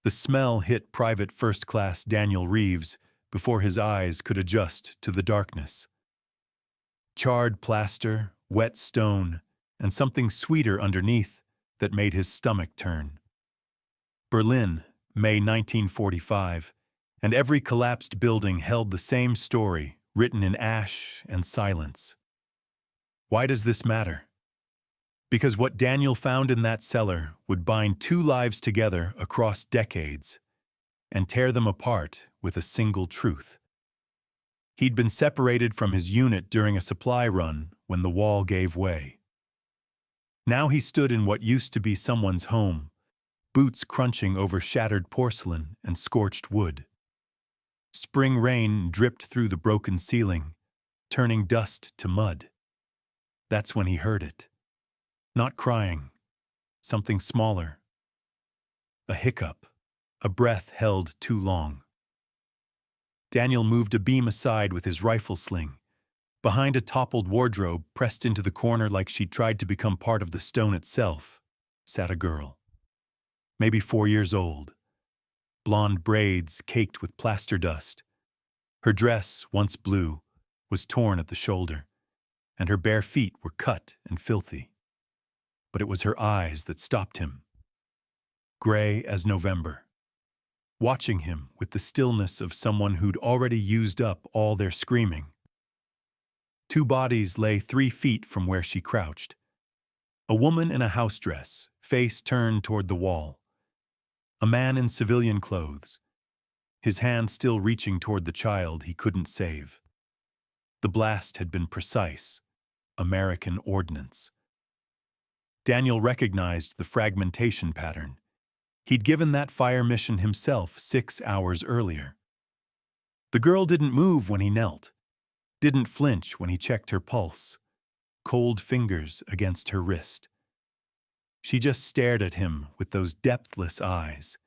The smell hit Private First Class Daniel Reeves before his eyes could adjust to the darkness. Charred plaster, wet stone, and something sweeter underneath that made his stomach turn. Berlin, May 1945, and every collapsed building held the same story, written in ash and silence. Why does this matter? Because what Daniel found in that cellar would bind two lives together across decades and tear them apart with a single truth. He'd been separated from his unit during a supply run when the wall gave way. Now he stood in what used to be someone's home, boots crunching over shattered porcelain and scorched wood. Spring rain dripped through the broken ceiling, turning dust to mud. That's when he heard it. Not crying, something smaller. A hiccup, a breath held too long. Daniel moved a beam aside with his rifle sling. Behind a toppled wardrobe, pressed into the corner like she'd tried to become part of the stone itself, sat a girl. Maybe 4 years old. Blonde braids caked with plaster dust. Her dress, once blue, was torn at the shoulder, and her bare feet were cut and filthy. But it was her eyes that stopped him. Gray as November. Watching him with the stillness of someone who'd already used up all their screaming. Two bodies lay 3 feet from where she crouched. A woman in a house dress, face turned toward the wall. A man in civilian clothes, his hand still reaching toward the child he couldn't save. The blast had been precise, American ordnance. Daniel recognized the fragmentation pattern. He'd given that fire mission himself 6 hours earlier. The girl didn't move when he knelt, didn't flinch when he checked her pulse, cold fingers against her wrist. She just stared at him with those depthless eyes,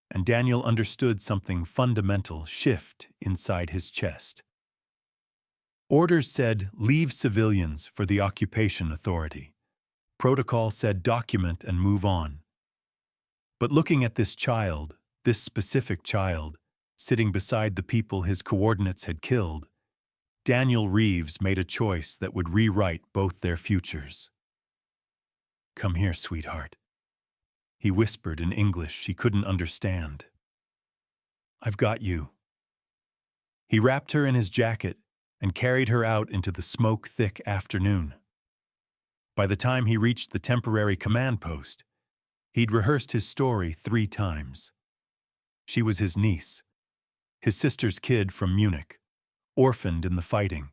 and Daniel understood something fundamental shift inside his chest. Orders said, leave civilians for the occupation authority. Protocol said, document and move on. But looking at this child, this specific child, sitting beside the people his coordinates had killed, Daniel Reeves made a choice that would rewrite both their futures. Come here, sweetheart, he whispered in English she couldn't understand. I've got you. He wrapped her in his jacket and carried her out into the smoke-thick afternoon. By the time he reached the temporary command post, he'd rehearsed his story 3 times. She was his niece, his sister's kid from Munich, orphaned in the fighting.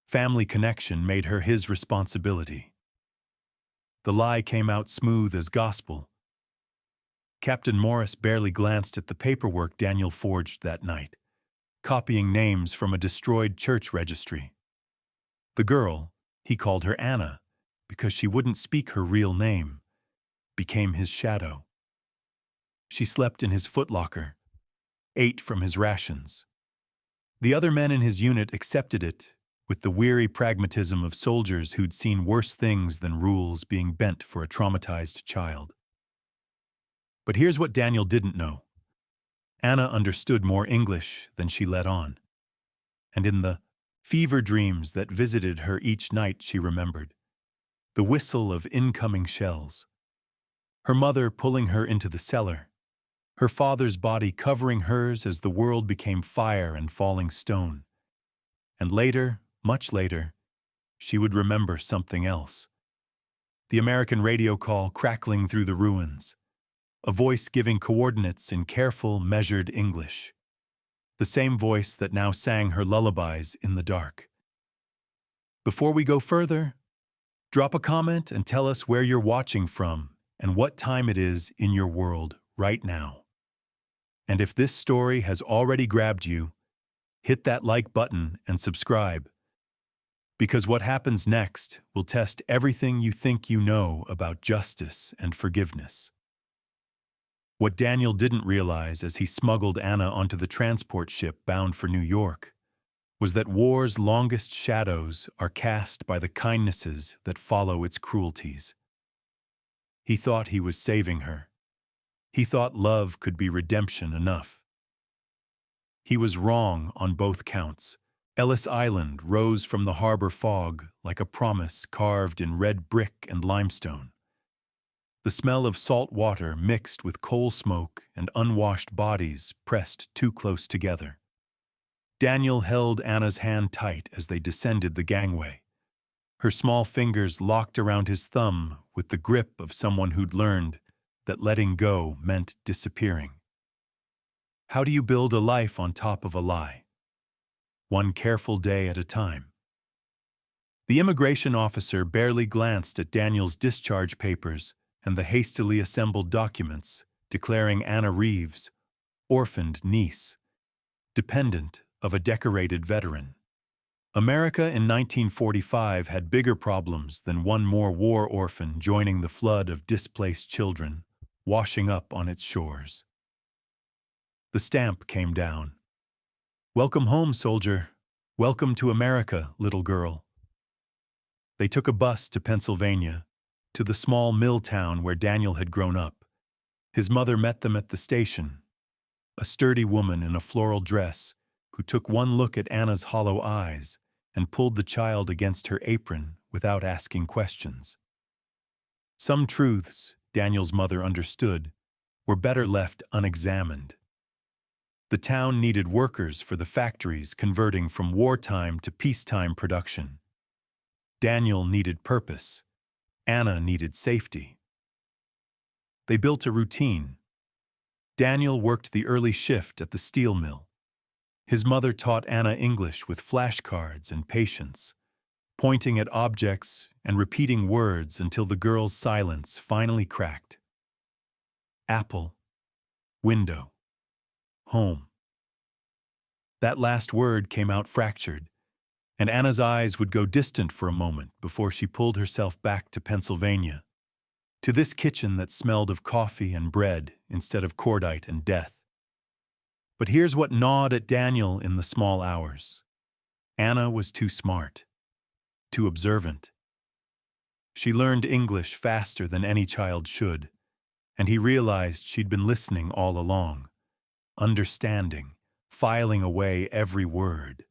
Family connection made her his responsibility. The lie came out smooth as gospel. Captain Morris barely glanced at the paperwork Daniel forged that night, copying names from a destroyed church registry. The girl, he called her Anna, because she wouldn't speak her real name, became his shadow. She slept in his footlocker, ate from his rations. The other men in his unit accepted it with the weary pragmatism of soldiers who'd seen worse things than rules being bent for a traumatized child. But here's what Daniel didn't know. Anna understood more English than she let on. And in the fever dreams that visited her each night, she remembered the whistle of incoming shells, her mother pulling her into the cellar, her father's body covering hers as the world became fire and falling stone. And later, much later, she would remember something else. The American radio call crackling through the ruins, a voice giving coordinates in careful, measured English, the same voice that now sang her lullabies in the dark. Before we go further, drop a comment and tell us where you're watching from and what time it is in your world right now. And if this story has already grabbed you, hit that like button and subscribe, because what happens next will test everything you think you know about justice and forgiveness. What Daniel didn't realize as he smuggled Anna onto the transport ship bound for New York was that war's longest shadows are cast by the kindnesses that follow its cruelties. He thought he was saving her, He thought love could be redemption enough. He was wrong on both counts. Ellis Island rose from the harbor fog like a promise carved in red brick and limestone. The smell of salt water mixed with coal smoke and unwashed bodies pressed too close together. Daniel held Anna's hand tight as they descended the gangway. Her small fingers locked around his thumb with the grip of someone who'd learned that letting go meant disappearing. How do you build a life on top of a lie? One careful day at a time. The immigration officer barely glanced at Daniel's discharge papers and the hastily assembled documents declaring Anna Reeves, orphaned niece, dependent of a decorated veteran. America in 1945 had bigger problems than one more war orphan joining the flood of displaced children, washing up on its shores. The stamp came down. "Welcome home, soldier. Welcome to America, little girl." They took a bus to Pennsylvania, to the small mill town where Daniel had grown up. His mother met them at the station, a sturdy woman in a floral dress who took one look at Anna's hollow eyes and pulled the child against her apron without asking questions. Some truths, Daniel's mother understood, were better left unexamined. The town needed workers for the factories converting from wartime to peacetime production. Daniel needed purpose. Anna needed safety. They built a routine. Daniel worked the early shift at the steel mill. His mother taught Anna English with flashcards and patience, pointing at objects and repeating words until the girl's silence finally cracked. Apple, window, home. That last word came out fractured, and Anna's eyes would go distant for a moment before she pulled herself back to Pennsylvania, to this kitchen that smelled of coffee and bread instead of cordite and death. But here's what gnawed at Daniel in the small hours. Anna was too smart, too observant. She learned English faster than any child should, and he realized she'd been listening all along, understanding, filing away every word.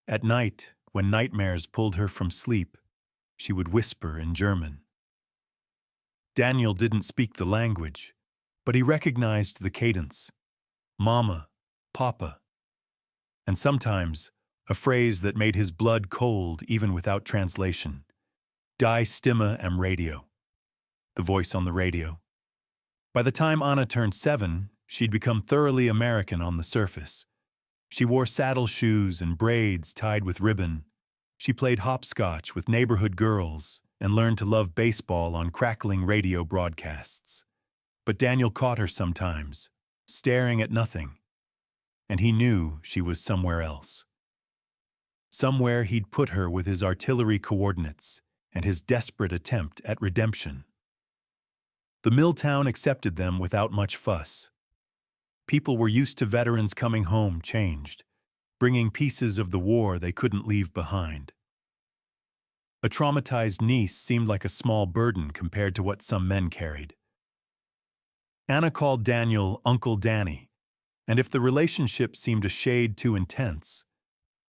At night, when nightmares pulled her from sleep, she would whisper in German. Daniel didn't speak the language, but he recognized the cadence. Mama, Papa, and sometimes a phrase that made his blood cold even without translation. Die Stimme am Radio, the voice on the radio. By the time Anna turned 7, she'd become thoroughly American on the surface. She wore saddle shoes and braids tied with ribbon. She played hopscotch with neighborhood girls and learned to love baseball on crackling radio broadcasts. But Daniel caught her sometimes, staring at nothing, and he knew she was somewhere else. Somewhere he'd put her with his artillery coordinates and his desperate attempt at redemption. The mill town accepted them without much fuss. People were used to veterans coming home changed, bringing pieces of the war they couldn't leave behind. A traumatized niece seemed like a small burden compared to what some men carried. Anna called Daniel Uncle Danny, and if the relationship seemed a shade too intense,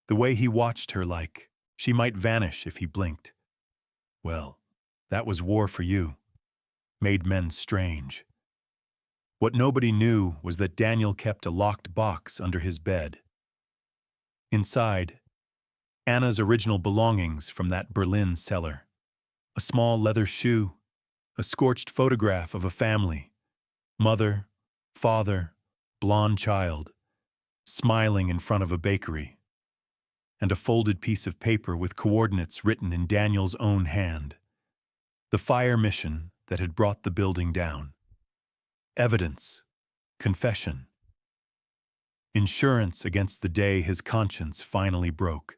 the way he watched her like she might vanish if he blinked, well, that was war for you, made men strange. What nobody knew was that Daniel kept a locked box under his bed. Inside, Anna's original belongings from that Berlin cellar. A small leather shoe, a scorched photograph of a family, mother, father, blonde child, smiling in front of a bakery, and a folded piece of paper with coordinates written in Daniel's own hand. The fire mission that had brought the building down. Evidence, confession. Insurance against the day his conscience finally broke.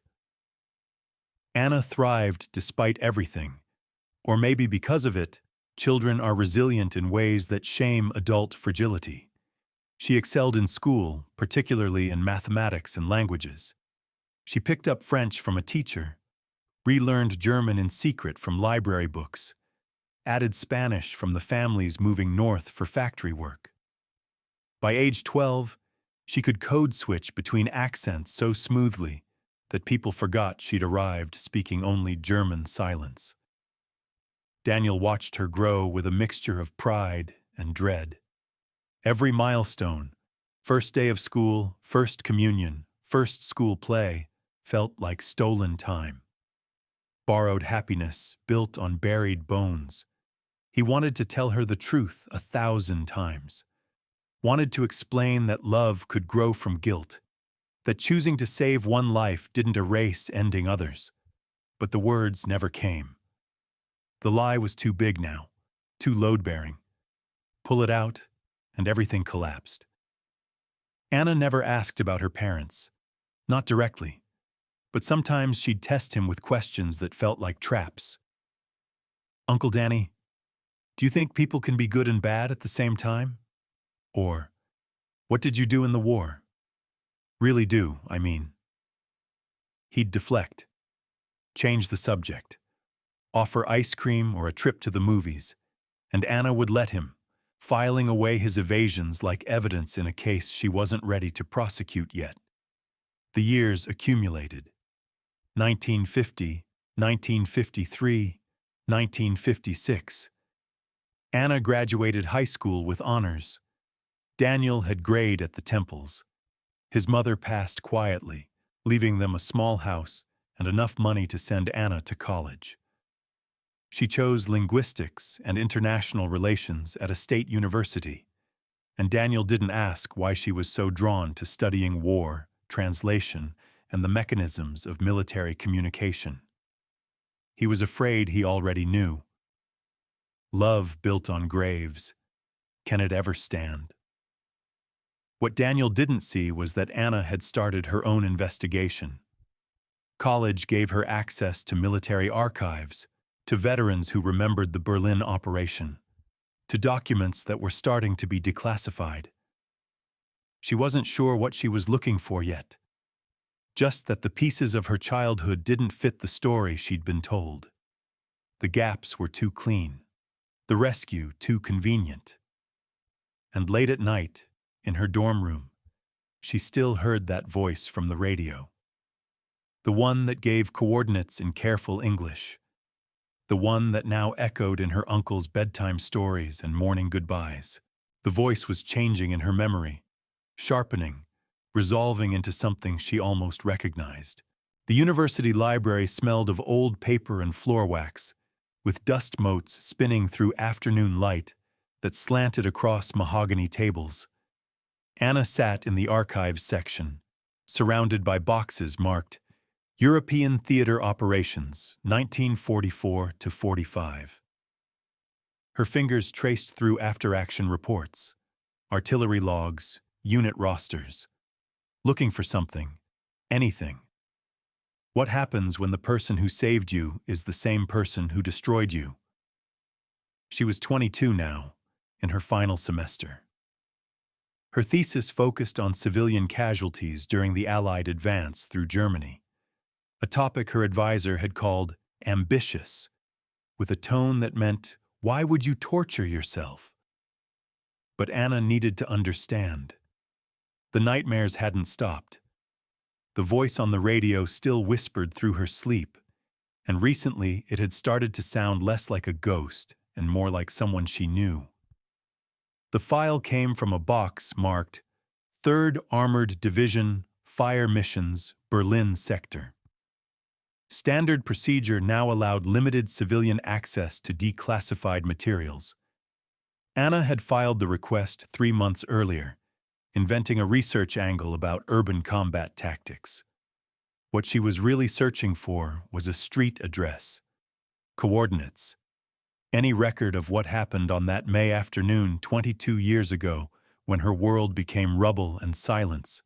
Anna thrived despite everything, or maybe because of it, children are resilient in ways that shame adult fragility. She excelled in school, particularly in mathematics and languages. She picked up French from a teacher, relearned German in secret from library books, added Spanish from the families moving north for factory work. By age 12, she could code switch between accents so smoothly that people forgot she'd arrived speaking only German silence. Daniel watched her grow with a mixture of pride and dread. Every milestone, first day of school, first communion, first school play, felt like stolen time. Borrowed happiness built on buried bones. He wanted to tell her the truth 1,000 times. Wanted to explain that love could grow from guilt, that choosing to save one life didn't erase ending others. But the words never came. The lie was too big now, too load-bearing. Pull it out, and everything collapsed. Anna never asked about her parents, not directly, but sometimes she'd test him with questions that felt like traps. Uncle Danny, do you think people can be good and bad at the same time? Or, what did you do in the war? Really do, I mean. He'd deflect, change the subject, offer ice cream or a trip to the movies, and Anna would let him, filing away his evasions like evidence in a case she wasn't ready to prosecute yet. The years accumulated. 1950, 1953, 1956. Anna graduated high school with honors. Daniel had grayed at the temples. His mother passed quietly, leaving them a small house and enough money to send Anna to college. She chose linguistics and international relations at a state university, and Daniel didn't ask why she was so drawn to studying war, translation, and the mechanisms of military communication. He was afraid he already knew. Love built on graves. Can it ever stand? What Daniel didn't see was that Anna had started her own investigation. College gave her access to military archives, to veterans who remembered the Berlin operation, to documents that were starting to be declassified. She wasn't sure what she was looking for yet, just that the pieces of her childhood didn't fit the story she'd been told. The gaps were too clean, the rescue too convenient. And late at night, in her dorm room, she still heard that voice from the radio. The one that gave coordinates in careful English. The one that now echoed in her uncle's bedtime stories and morning goodbyes. The voice was changing in her memory, sharpening, resolving into something she almost recognized. The university library smelled of old paper and floor wax, with dust motes spinning through afternoon light that slanted across mahogany tables. Anna sat in the archives section, surrounded by boxes marked European Theater Operations, 1944 to 45. Her fingers traced through after-action reports, artillery logs, unit rosters, looking for something, anything. What happens when the person who saved you is the same person who destroyed you? She was 22 now, in her final semester. Her thesis focused on civilian casualties during the Allied advance through Germany, a topic her advisor had called ambitious, with a tone that meant, why would you torture yourself? But Anna needed to understand. The nightmares hadn't stopped. The voice on the radio still whispered through her sleep, and recently it had started to sound less like a ghost and more like someone she knew. The file came from a box marked 3rd Armored Division, Fire Missions, Berlin Sector. Standard procedure now allowed limited civilian access to declassified materials. Anna had filed the request 3 months earlier, inventing a research angle about urban combat tactics. What she was really searching for was a street address, coordinates, any record of what happened on that May afternoon 22 years ago when her world became rubble and silence.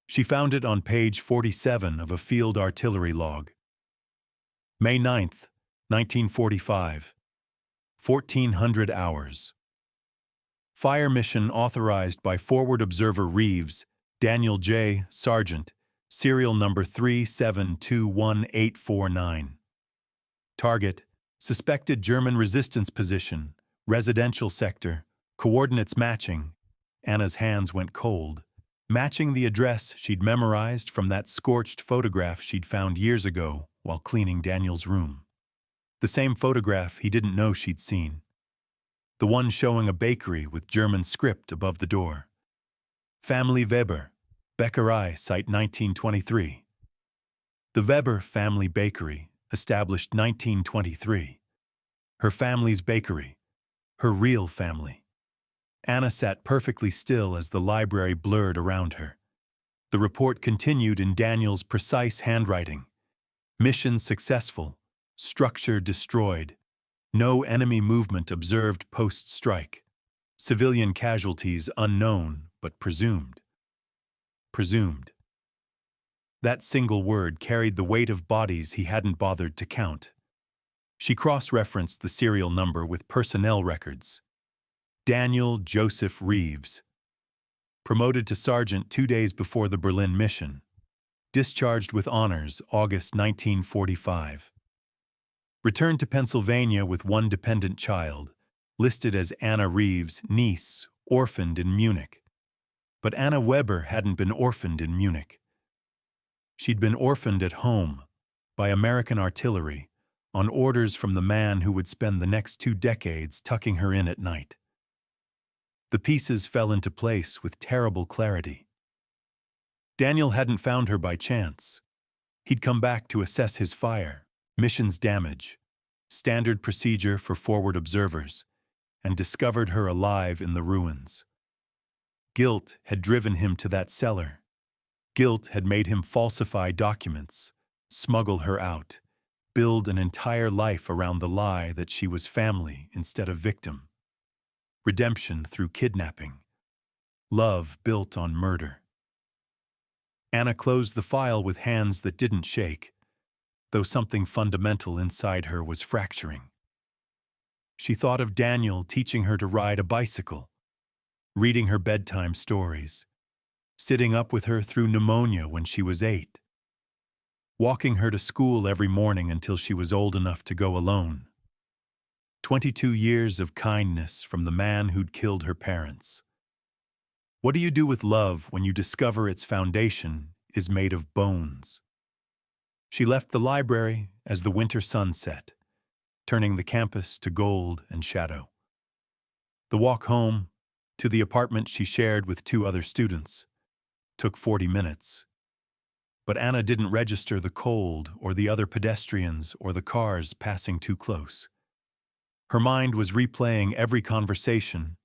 She found it on page 47 of a field artillery log. May 9th, 1945, 1400 hours. Fire mission authorized by Forward Observer Reeves, Daniel J., Sergeant, serial number 3721849. Target, Suspected German resistance position, residential sector, coordinates matching. Anna's hands went cold, matching the address she'd memorized from that scorched photograph she'd found years ago while cleaning Daniel's room. The same photograph he didn't know she'd seen. The one showing a bakery with German script above the door. Family Weber, Bäckerei, site 1923. The Weber family bakery, established 1923. Her family's bakery. Her real family. Anna sat perfectly still as the library blurred around her. The report continued in Daniel's precise handwriting. Mission successful. Structure destroyed. No enemy movement observed post-strike. Civilian casualties unknown, but presumed. Presumed. That single word carried the weight of bodies he hadn't bothered to count. She cross-referenced the serial number with personnel records. Daniel Joseph Reeves. Promoted to sergeant 2 days before the Berlin mission. Discharged with honors, August 1945. Returned to Pennsylvania with one dependent child, listed as Anna Reeves' niece, orphaned in Munich. But Anna Weber hadn't been orphaned in Munich. She'd been orphaned at home, by American artillery, on orders from the man who would spend the next 2 decades tucking her in at night. The pieces fell into place with terrible clarity. Daniel hadn't found her by chance. He'd come back to assess his fire, mission's damage, standard procedure for forward observers, and discovered her alive in the ruins. Guilt had driven him to that cellar. Guilt had made him falsify documents, smuggle her out, build an entire life around the lie that she was family instead of victim. Redemption through kidnapping. Love built on murder. Anna closed the file with hands that didn't shake, though something fundamental inside her was fracturing. She thought of Daniel teaching her to ride a bicycle, reading her bedtime stories, sitting up with her through pneumonia when she was 8, walking her to school every morning until she was old enough to go alone. 22 years of kindness from the man who'd killed her parents. What do you do with love when you discover its foundation is made of bones? She left the library as the winter sun set, turning the campus to gold and shadow. The walk home, to the apartment she shared with 2 other students, took 40 minutes. But Anna didn't register the cold or the other pedestrians or the cars passing too close. Her mind was replaying every conversation,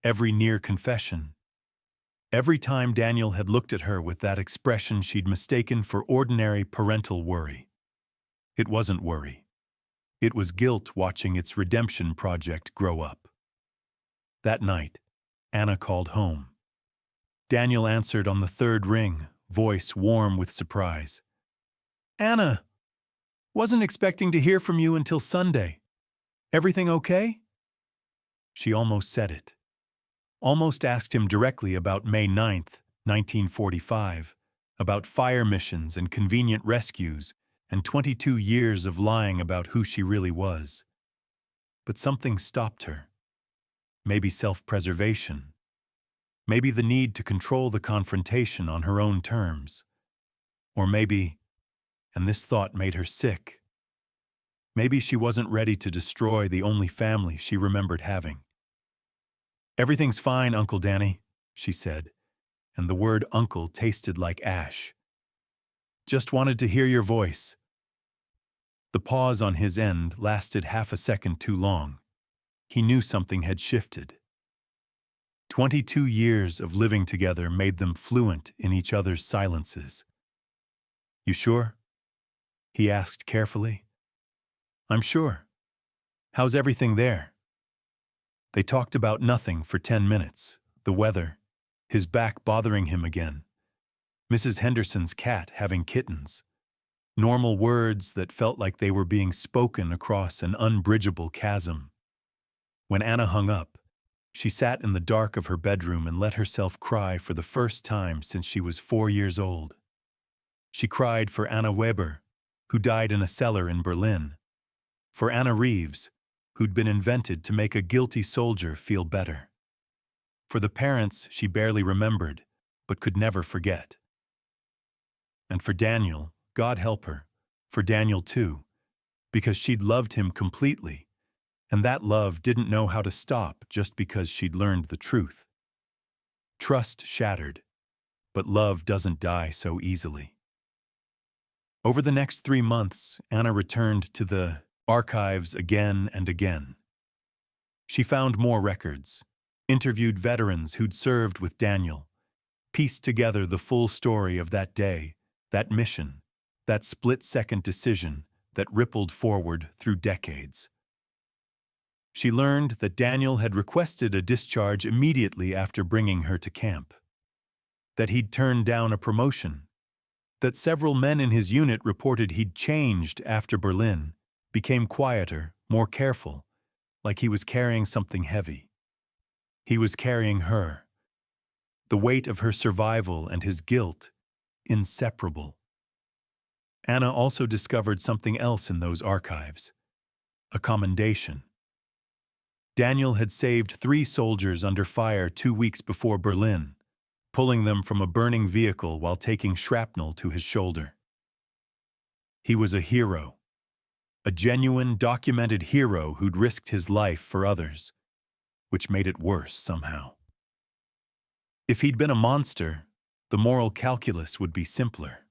every near confession. Every time Daniel had looked at her with that expression she'd mistaken for ordinary parental worry. It wasn't worry. It was guilt watching its redemption project grow up. That night, Anna called home. Daniel answered on the 3rd ring, voice warm with surprise. "Anna, wasn't expecting to hear from you until Sunday. Everything okay?" She almost said it. Almost asked him directly about May 9th, 1945, about fire missions and convenient rescues, and 22 years of lying about who she really was. But something stopped her. Maybe self-preservation. Maybe the need to control the confrontation on her own terms. Or maybe, and this thought made her sick, maybe she wasn't ready to destroy the only family she remembered having. "Everything's fine, Uncle Danny," she said, and the word uncle tasted like ash. "Just wanted to hear your voice." The pause on his end lasted half a second too long. He knew something had shifted. 22 years of living together made them fluent in each other's silences. "You sure?" he asked carefully. "I'm sure. How's everything there?" They talked about nothing for 10 minutes, the weather, his back bothering him again, Mrs. Henderson's cat having kittens, normal words that felt like they were being spoken across an unbridgeable chasm. When Anna hung up, she sat in the dark of her bedroom and let herself cry for the first time since she was 4 years old. She cried for Anna Weber, who died in a cellar in Berlin, for Anna Reeves, who'd been invented to make a guilty soldier feel better. For the parents she barely remembered, but could never forget. And for Daniel, God help her, for Daniel too, because she'd loved him completely, and that love didn't know how to stop just because she'd learned the truth. Trust shattered, but love doesn't die so easily. Over the next 3 months, Anna returned to the archives again and again. She found more records, interviewed veterans who'd served with Daniel, pieced together the full story of that day, that mission, that split-second decision that rippled forward through decades. She learned that Daniel had requested a discharge immediately after bringing her to camp, that he'd turned down a promotion, that several men in his unit reported he'd changed after Berlin, became quieter, more careful, like he was carrying something heavy. He was carrying her, the weight of her survival and his guilt, inseparable. Anna also discovered something else in those archives, a commendation. Daniel had saved 3 soldiers under fire 2 weeks before Berlin, pulling them from a burning vehicle while taking shrapnel to his shoulder. He was a hero, a genuine, documented hero who'd risked his life for others, which made it worse somehow. If he'd been a monster, the moral calculus would be simpler.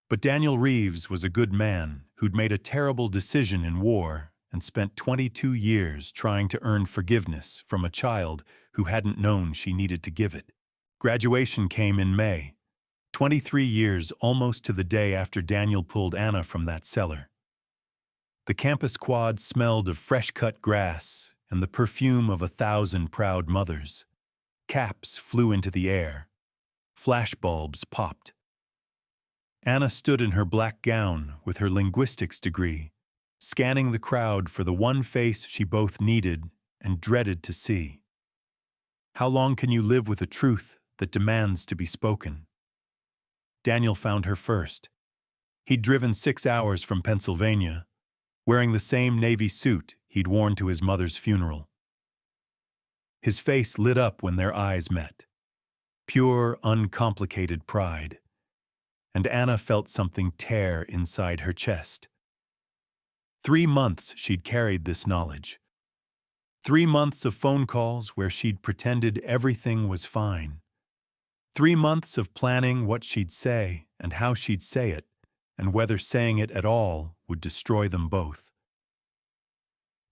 But Daniel Reeves was a good man who'd made a terrible decision in war and spent 22 years trying to earn forgiveness from a child who hadn't known she needed to give it. Graduation came in May, 23 years almost to the day after Daniel pulled Anna from that cellar. The campus quad smelled of fresh-cut grass and the perfume of 1,000 proud mothers. Caps flew into the air. Flashbulbs popped. Anna stood in her black gown with her linguistics degree, scanning the crowd for the one face she both needed and dreaded to see. How long can you live with a truth that demands to be spoken? Daniel found her first. He'd driven 6 hours from Pennsylvania, wearing the same Navy suit he'd worn to his mother's funeral. His face lit up when their eyes met. Pure, uncomplicated pride. And Anna felt something tear inside her chest. 3 months she'd carried this knowledge. 3 months of phone calls where she'd pretended everything was fine. 3 months of planning what she'd say and how she'd say it, and whether saying it at all would destroy them both.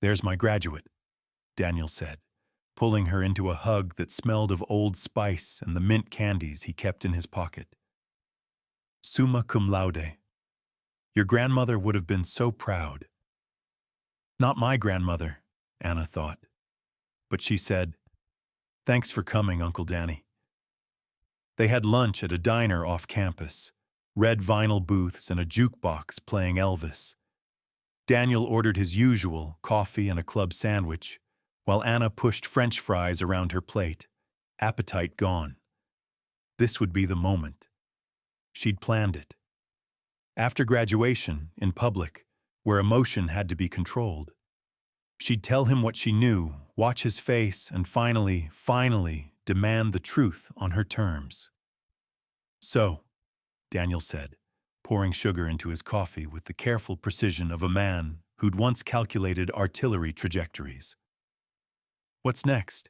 "There's my graduate," Daniel said, pulling her into a hug that smelled of Old Spice and the mint candies he kept in his pocket. "Summa cum laude. Your grandmother would have been so proud." Not my grandmother, Anna thought. But she said, "Thanks for coming, Uncle Danny." They had lunch at a diner off campus, red vinyl booths and a jukebox playing Elvis. Daniel ordered his usual coffee and a club sandwich, while Anna pushed French fries around her plate, appetite gone. This would be the moment. She'd planned it. After graduation, in public, where emotion had to be controlled, she'd tell him what she knew, watch his face, and finally demand the truth on her terms. "So," Daniel said, pouring sugar into his coffee with the careful precision of a man who'd once calculated artillery trajectories. "What's next?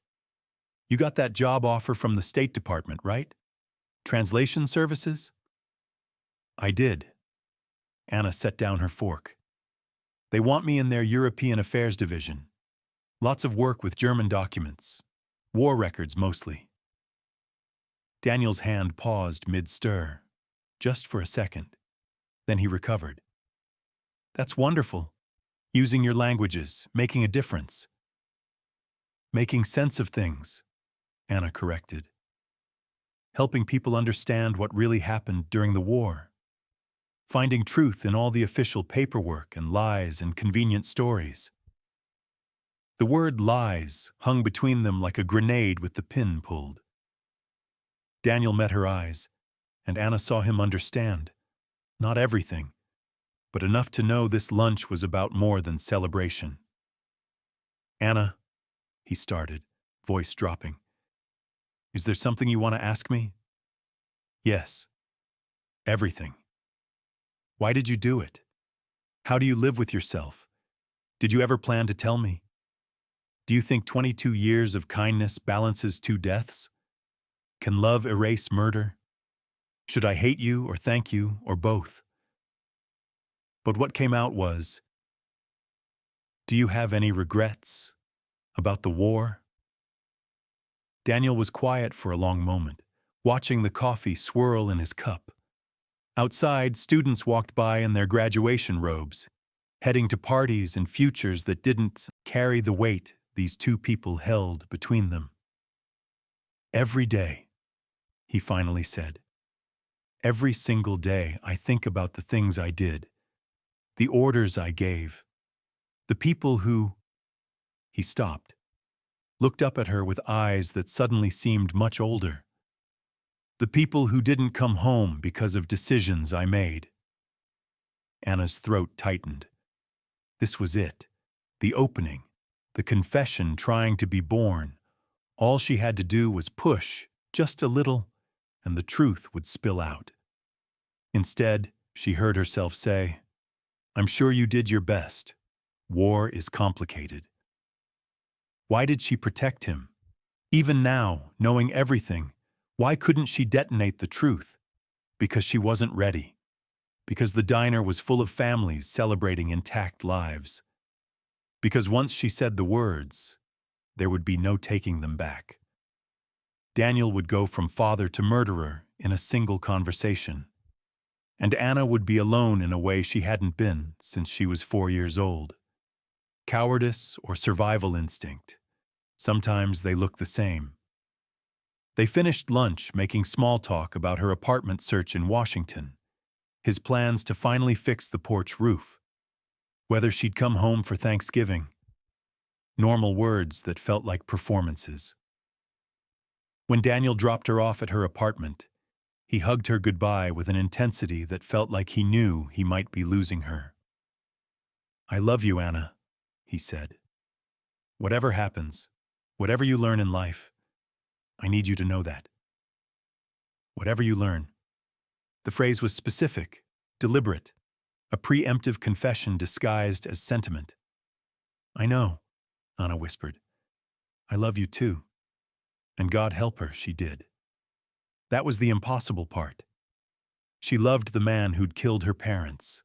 You got that job offer from the State Department, right? Translation services?" "I did." Anna set down her fork. "They want me in their European Affairs division. Lots of work with German documents. War records mostly." Daniel's hand paused mid-stir, just for a second. Then he recovered. "That's wonderful. Using your languages, making a difference." "Making sense of things," Anna corrected. "Helping people understand what really happened during the war. Finding truth in all the official paperwork and lies and convenient stories." The word lies hung between them like a grenade with the pin pulled. Daniel met her eyes, and Anna saw him understand. Not everything, but enough to know this lunch was about more than celebration. "Anna," he started, voice dropping, "is there something you want to ask me?" "Yes. Everything. Why did you do it? How do you live with yourself? Did you ever plan to tell me? Do you think 22 years of kindness balances 2 deaths? Can love erase murder? Should I hate you or thank you or both?" But what came out was, "Do you have any regrets about the war?" Daniel was quiet for a long moment, watching the coffee swirl in his cup. Outside, students walked by in their graduation robes, heading to parties and futures that didn't carry the weight these two people held between them. "Every day," he finally said, "every single day I think about the things I did, the orders I gave, the people who—" He stopped, looked up at her with eyes that suddenly seemed much older. "The people who didn't come home because of decisions I made." Anna's throat tightened. This was it, the opening, the confession trying to be born. All she had to do was push, just a little, and the truth would spill out. Instead, she heard herself say, "I'm sure you did your best. War is complicated." Why did she protect him? Even now, knowing everything, why couldn't she detonate the truth? Because she wasn't ready. Because the diner was full of families celebrating intact lives. Because once she said the words, there would be no taking them back. Daniel would go from father to murderer in a single conversation. And Anna would be alone in a way she hadn't been since she was 4 years old. Cowardice or survival instinct. Sometimes they look the same. They finished lunch making small talk about her apartment search in Washington, his plans to finally fix the porch roof, whether she'd come home for Thanksgiving. Normal words that felt like performances. When Daniel dropped her off at her apartment, he hugged her goodbye with an intensity that felt like he knew he might be losing her. "I love you, Anna," he said. "Whatever happens, whatever you learn in life, I need you to know that. Whatever you learn." The phrase was specific, deliberate, a preemptive confession disguised as sentiment. "I know," Anna whispered. "I love you too." And God help her, she did. That was the impossible part. She loved the man who'd killed her parents,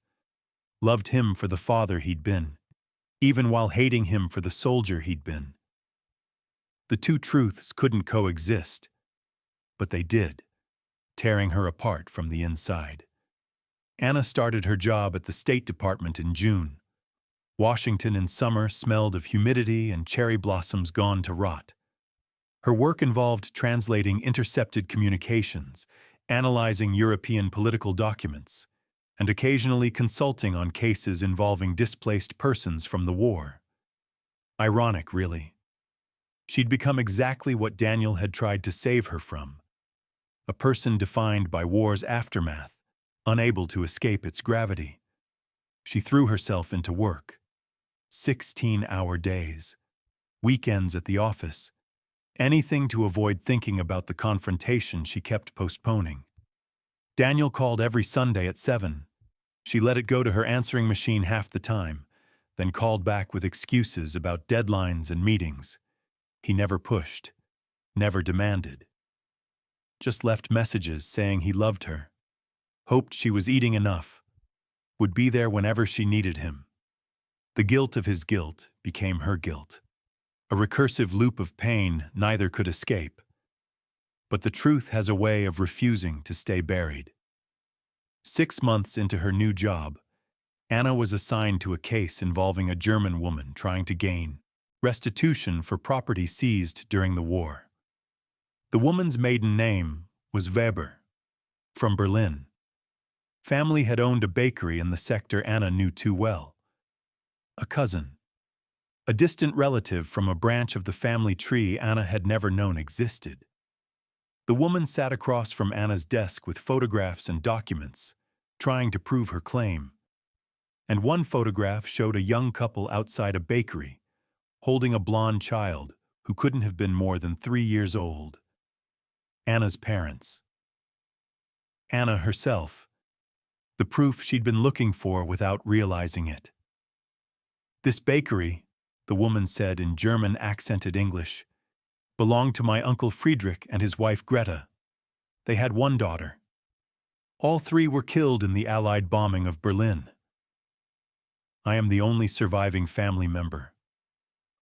loved him for the father he'd been, even while hating him for the soldier he'd been. The two truths couldn't coexist, but they did, tearing her apart from the inside. Anna started her job at the State Department in June. Washington in summer smelled of humidity and cherry blossoms gone to rot. Her work involved translating intercepted communications, analyzing European political documents, and occasionally consulting on cases involving displaced persons from the war. Ironic, really. She'd become exactly what Daniel had tried to save her from, a person defined by war's aftermath, unable to escape its gravity. She threw herself into work. 16-hour days, weekends at the office, anything to avoid thinking about the confrontation she kept postponing. Daniel called every Sunday at 7. She let it go to her answering machine half the time, then called back with excuses about deadlines and meetings. He never pushed, never demanded. Just left messages saying he loved her, hoped she was eating enough, would be there whenever she needed him. The guilt of his guilt became her guilt. A recursive loop of pain neither could escape. But the truth has a way of refusing to stay buried. 6 months into her new job, Anna was assigned to a case involving a German woman trying to gain restitution for property seized during the war. The woman's maiden name was Weber, from Berlin. Family had owned a bakery in the sector Anna knew too well. A cousin, a distant relative from a branch of the family tree Anna had never known existed. The woman sat across from Anna's desk with photographs and documents, trying to prove her claim. And one photograph showed a young couple outside a bakery, holding a blonde child who couldn't have been more than 3 years old. Anna's parents. Anna herself. The proof she'd been looking for without realizing it. This bakery, the woman said in German-accented English, belonged to my uncle Friedrich and his wife Greta. They had one daughter. All three were killed in the Allied bombing of Berlin. I am the only surviving family member.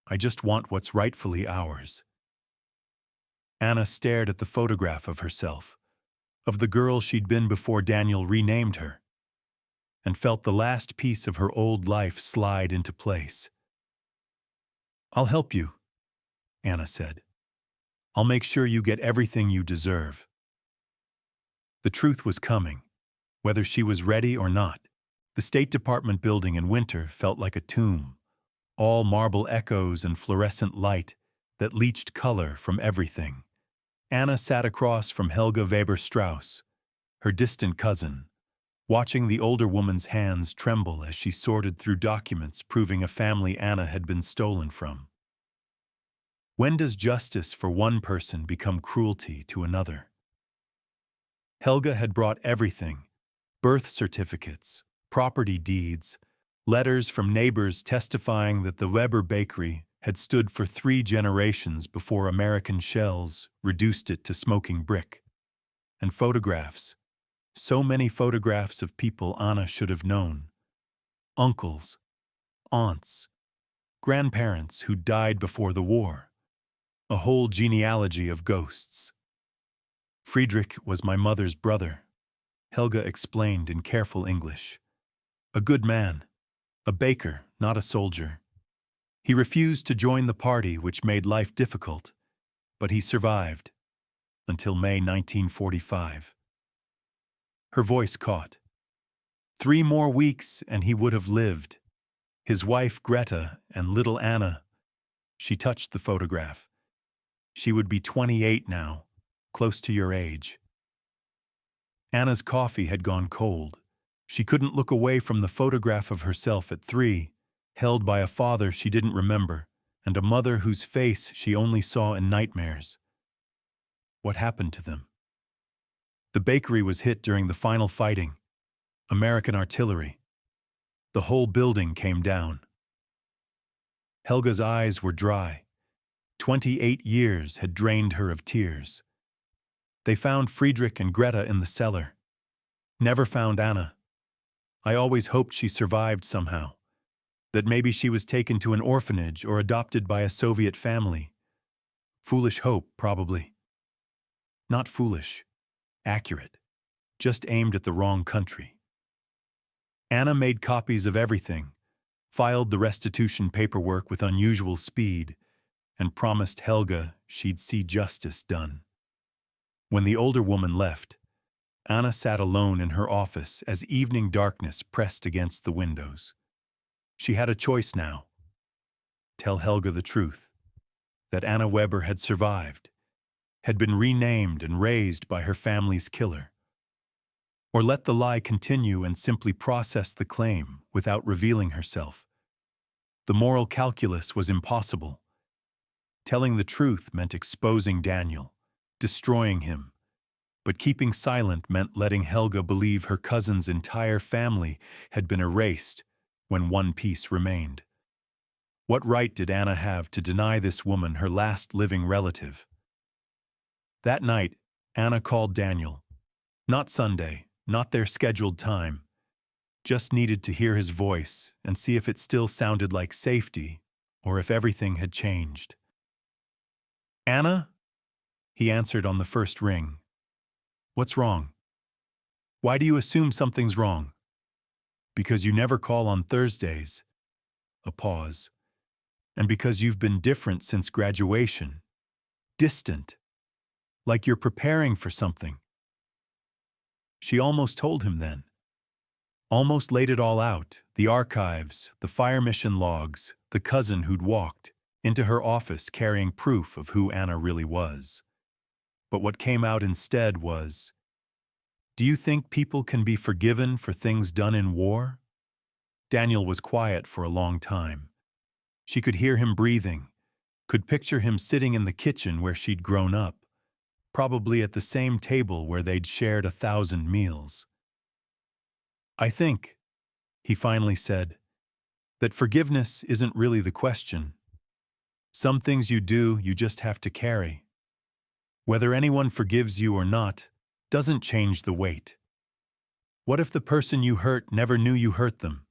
I just want what's rightfully ours. Anna stared at the photograph of herself, of the girl she'd been before Daniel renamed her, and felt the last piece of her old life slide into place. I'll help you, Anna said. I'll make sure you get everything you deserve. The truth was coming, whether she was ready or not. The State Department building in winter felt like a tomb, all marble echoes and fluorescent light that leached color from everything. Anna sat across from Helga Weber-Strauss, her distant cousin, watching the older woman's hands tremble as she sorted through documents proving a family Anna had been stolen from. When does justice for one person become cruelty to another? Helga had brought everything: birth certificates, property deeds, letters from neighbors testifying that the Weber bakery had stood for 3 generations before American shells reduced it to smoking brick, and photographs. So many photographs of people Anna should have known. Uncles, aunts, grandparents who died before the war. A whole genealogy of ghosts. Friedrich was my mother's brother, Helga explained in careful English. A good man, a baker, not a soldier. He refused to join the party, which made life difficult, but he survived until May 1945. Her voice caught. 3 more weeks and he would have lived. His wife Greta and little Anna. She touched the photograph. She would be 28 now, close to your age. Anna's coffee had gone cold. She couldn't look away from the photograph of herself at 3, held by a father she didn't remember, and a mother whose face she only saw in nightmares. What happened to them? The bakery was hit during the final fighting. American artillery. The whole building came down. Helga's eyes were dry. 28 years had drained her of tears. They found Friedrich and Greta in the cellar. Never found Anna. I always hoped she survived somehow. That maybe she was taken to an orphanage or adopted by a Soviet family. Foolish hope, probably. Not foolish. Accurate. Just aimed at the wrong country. Anna made copies of everything, filed the restitution paperwork with unusual speed, and promised Helga she'd see justice done. When the older woman left, Anna sat alone in her office as evening darkness pressed against the windows. She had a choice now. Tell Helga the truth, that Anna Weber had survived, had been renamed and raised by her family's killer. Or let the lie continue and simply process the claim without revealing herself. The moral calculus was impossible. Telling the truth meant exposing Daniel, destroying him. But keeping silent meant letting Helga believe her cousin's entire family had been erased when one piece remained. What right did Anna have to deny this woman her last living relative? That night, Anna called Daniel. Not Sunday, not their scheduled time. Just needed to hear his voice and see if it still sounded like safety or if everything had changed. Anna? He answered on the first ring. What's wrong? Why do you assume something's wrong? Because you never call on Thursdays. A pause. And because you've been different since graduation. Distant. Like you're preparing for something. She almost told him then. Almost laid it all out, the archives, the fire mission logs, the cousin who'd walked into her office carrying proof of who Anna really was. But what came out instead was, do you think people can be forgiven for things done in war? Daniel was quiet for a long time. She could hear him breathing, could picture him sitting in the kitchen where she'd grown up, probably at the same table where they'd shared 1,000 meals. "I think," he finally said, "that forgiveness isn't really the question. Some things you do, you just have to carry. Whether anyone forgives you or not doesn't change the weight. What if the person you hurt never knew you hurt them?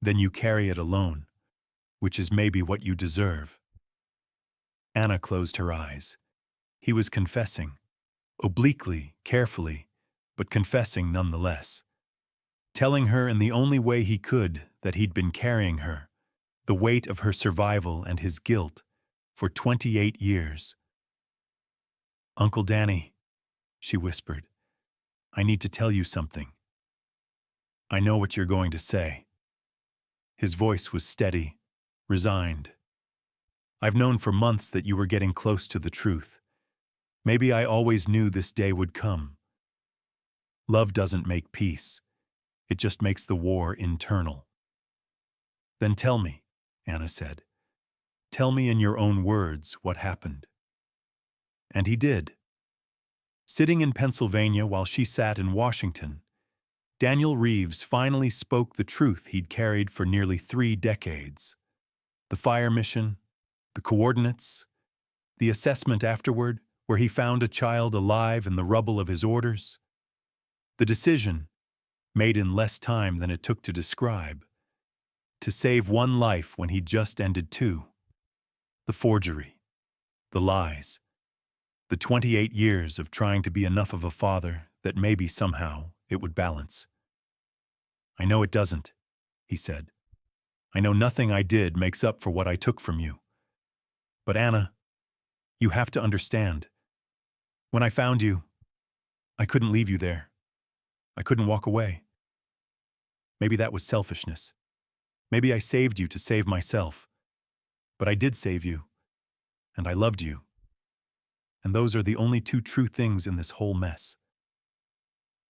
Then you carry it alone, which is maybe what you deserve." Anna closed her eyes. He was confessing, obliquely, carefully, but confessing nonetheless. Telling her in the only way he could that he'd been carrying her, the weight of her survival and his guilt, for 28 years. "Uncle Danny," she whispered, "I need to tell you something. I know what you're going to say." His voice was steady, resigned. "I've known for months that you were getting close to the truth. Maybe I always knew this day would come. Love doesn't make peace. It just makes the war internal." "Then tell me," Anna said. "Tell me in your own words what happened." And he did. Sitting in Pennsylvania while she sat in Washington, Daniel Reeves finally spoke the truth he'd carried for nearly 3 decades. The fire mission, the coordinates, the assessment afterward, where he found a child alive in the rubble of his orders. The decision, made in less time than it took to describe, to save one life when he'd just ended 2. The forgery, the lies, the 28 years of trying to be enough of a father that maybe somehow it would balance. "I know it doesn't," he said. "I know nothing I did makes up for what I took from you. But Anna, you have to understand. When I found you, I couldn't leave you there. I couldn't walk away. Maybe that was selfishness. Maybe I saved you to save myself. But I did save you, and I loved you. And those are the only 2 true things in this whole mess."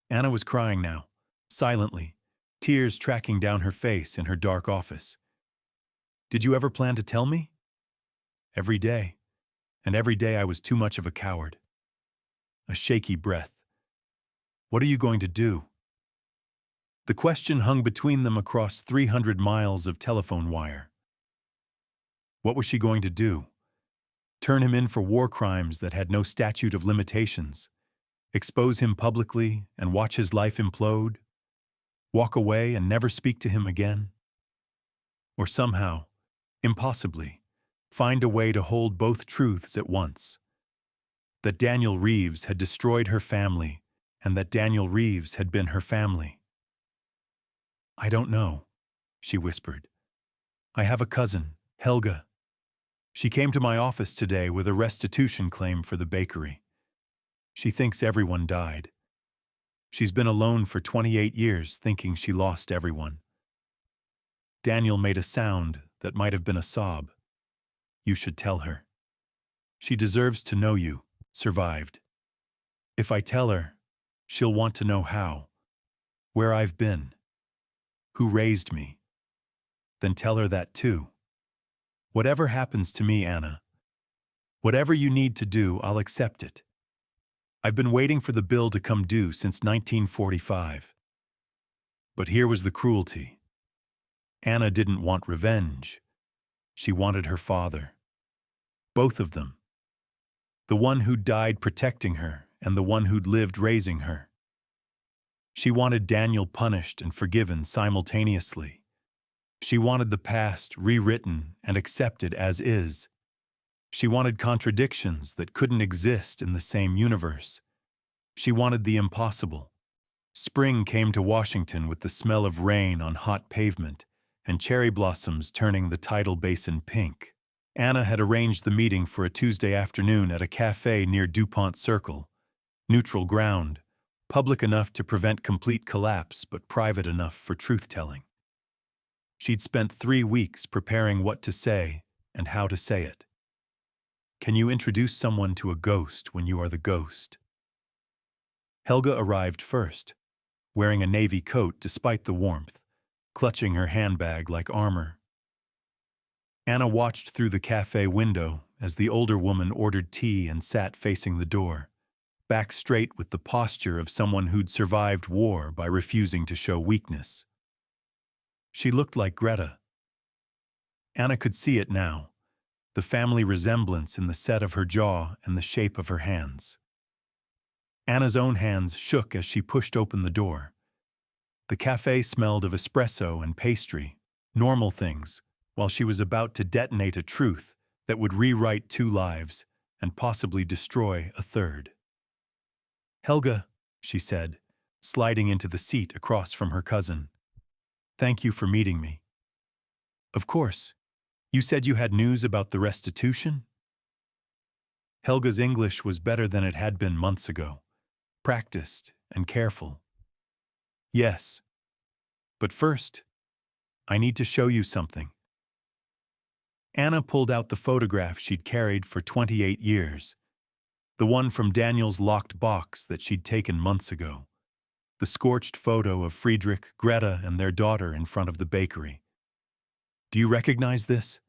Anna was crying now, silently, tears tracking down her face in her dark office. "Did you ever plan to tell me?" "Every day. And every day I was too much of a coward." A shaky breath. "What are you going to do?" The question hung between them across 300 miles of telephone wire. What was she going to do? Turn him in for war crimes that had no statute of limitations? Expose him publicly and watch his life implode? Walk away and never speak to him again? Or somehow, impossibly, find a way to hold both truths at once? That Daniel Reeves had destroyed her family, and that Daniel Reeves had been her family. "I don't know," she whispered. "I have a cousin, Helga. She came to my office today with a restitution claim for the bakery. She thinks everyone died. She's been alone for 28 years thinking she lost everyone." Daniel made a sound that might have been a sob. "You should tell her. She deserves to know you survived. If I tell her, she'll want to know how, where I've been, who raised me. Then tell her that too. Whatever happens to me, Anna, whatever you need to do, I'll accept it. I've been waiting for the bill to come due since 1945. But here was the cruelty. Anna didn't want revenge. She wanted her father. Both of them. The one who'd died protecting her and the one who'd lived raising her. She wanted Daniel punished and forgiven simultaneously. She wanted the past rewritten and accepted as is. She wanted contradictions that couldn't exist in the same universe. She wanted the impossible. Spring came to Washington with the smell of rain on hot pavement and cherry blossoms turning the tidal basin pink. Anna had arranged the meeting for a Tuesday afternoon at a cafe near DuPont Circle. Neutral ground, public enough to prevent complete collapse but private enough for truth-telling. She'd spent 3 weeks preparing what to say and how to say it. Can you introduce someone to a ghost when you are the ghost? Helga arrived first, wearing a navy coat despite the warmth, clutching her handbag like armor. Anna watched through the cafe window as the older woman ordered tea and sat facing the door, back straight with the posture of someone who'd survived war by refusing to show weakness. She looked like Greta. Anna could see it now, the family resemblance in the set of her jaw and the shape of her hands. Anna's own hands shook as she pushed open the door. The cafe smelled of espresso and pastry, normal things, while she was about to detonate a truth that would rewrite 2 lives and possibly destroy a 3rd. "Helga," she said, sliding into the seat across from her cousin. "Thank you for meeting me." "Of course. You said you had news about the restitution?" Helga's English was better than it had been months ago, practiced and careful. "Yes. But first, I need to show you something." Anna pulled out the photograph she'd carried for 28 years, the one from Daniel's locked box that she'd taken months ago, the scorched photo of Friedrich, Greta, and their daughter in front of the bakery. "Do you recognize this?"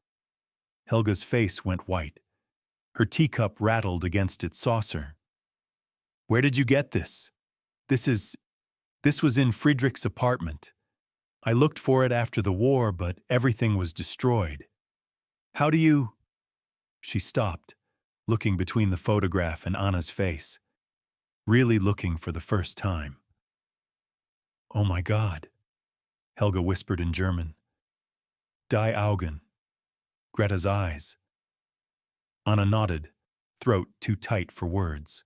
Helga's face went white. Her teacup rattled against its saucer. "Where did you get this? This was in Friedrich's apartment. I looked for it after the war, but everything was destroyed. How do you—" She stopped, looking between the photograph and Anna's face, really looking for the first time. "Oh my God," Helga whispered in German. "Die Augen." Greta's eyes. Anna nodded, throat too tight for words.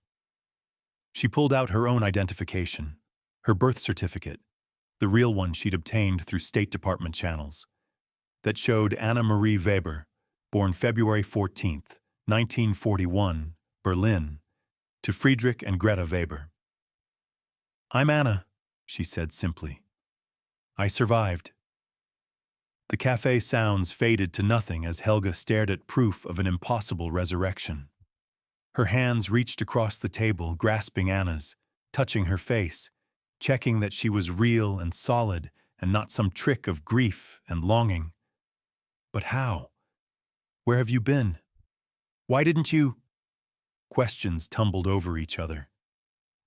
She pulled out her own identification, her birth certificate, the real one she'd obtained through State Department channels, that showed Anna Marie Weber, born February 14th, 1941, Berlin, to Friedrich and Greta Weber. "I'm Anna," she said simply. "I survived." The cafe sounds faded to nothing as Helga stared at proof of an impossible resurrection. Her hands reached across the table, grasping Anna's, touching her face, checking that she was real and solid and not some trick of grief and longing. "But how? Where have you been? Why didn't you—" Questions tumbled over each other,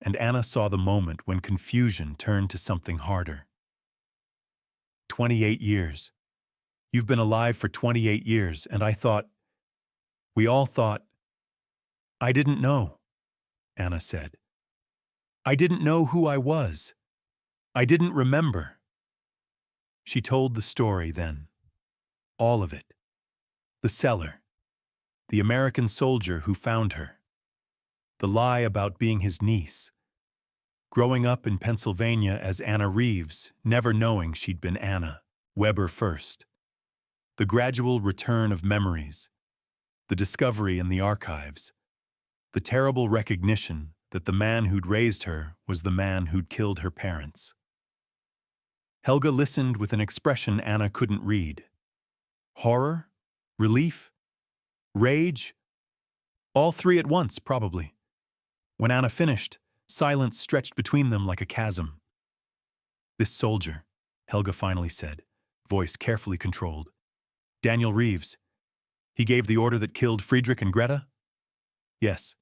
and Anna saw the moment when confusion turned to something harder. 28 years. You've been alive for 28 years, and we all thought— "I didn't know," Anna said. "I didn't know who I was. I didn't remember." She told the story then. All of it. The cellar. The American soldier who found her. The lie about being his niece. Growing up in Pennsylvania as Anna Reeves, never knowing she'd been Anna Weber first. The gradual return of memories. The discovery in the archives. The terrible recognition that the man who'd raised her was the man who'd killed her parents. Helga listened with an expression Anna couldn't read. Horror? Relief? Rage? All 3 at once, probably. When Anna finished, silence stretched between them like a chasm. "This soldier," Helga finally said, voice carefully controlled. "Daniel Reeves. He gave the order that killed Friedrich and Greta?" "Yes.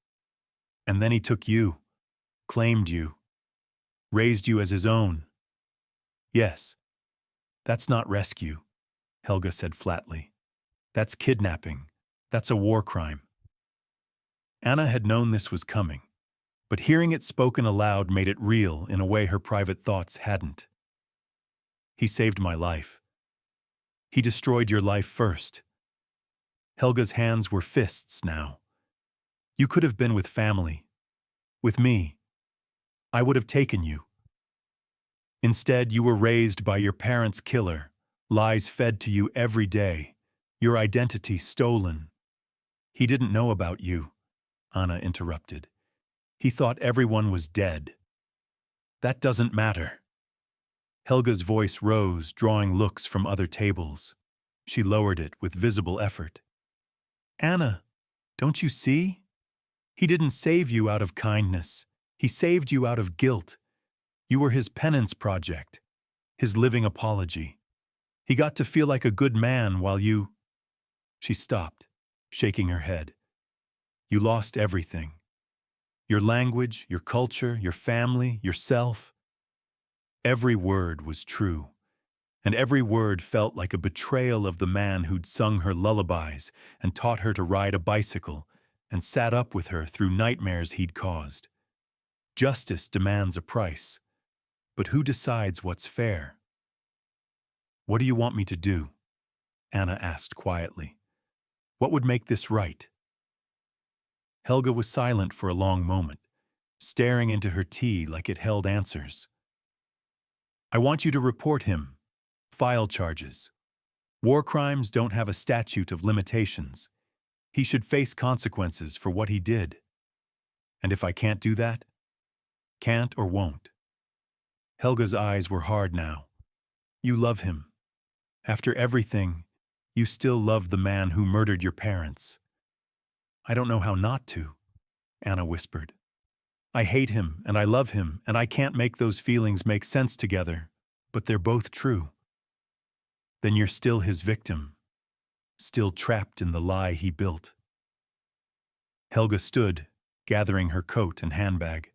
And then he took you, claimed you, raised you as his own." "Yes. That's not rescue," Helga said flatly. "That's kidnapping. That's a war crime." Anna had known this was coming, but hearing it spoken aloud made it real in a way her private thoughts hadn't. "He saved my life. He destroyed your life first." Helga's hands were fists now. "You could have been with family. With me. I would have taken you. Instead, you were raised by your parents' killer, lies fed to you every day, your identity stolen." "He didn't know about you," Anna interrupted. "He thought everyone was dead." "That doesn't matter." Helga's voice rose, drawing looks from other tables. She lowered it with visible effort. "Anna, don't you see? He didn't save you out of kindness. He saved you out of guilt. You were his penance project, his living apology." He got to feel like a good man while you— She stopped, shaking her head. You lost everything. Your language, your culture, your family, yourself. Every word was true, and every word felt like a betrayal of the man who'd sung her lullabies and taught her to ride a bicycle and sat up with her through nightmares he'd caused. Justice demands a price, but who decides what's fair? What do you want me to do? Anna asked quietly. What would make this right? Helga was silent for a long moment, staring into her tea like it held answers. I want you to report him. File charges. War crimes don't have a statute of limitations. He should face consequences for what he did. And if I can't do that? Can't or won't? Helga's eyes were hard now. You love him. After everything, you still love the man who murdered your parents. I don't know how not to, Anna whispered. I hate him and I love him, and I can't make those feelings make sense together, but they're both true. Then you're still his victim, still trapped in the lie he built. Helga stood, gathering her coat and handbag.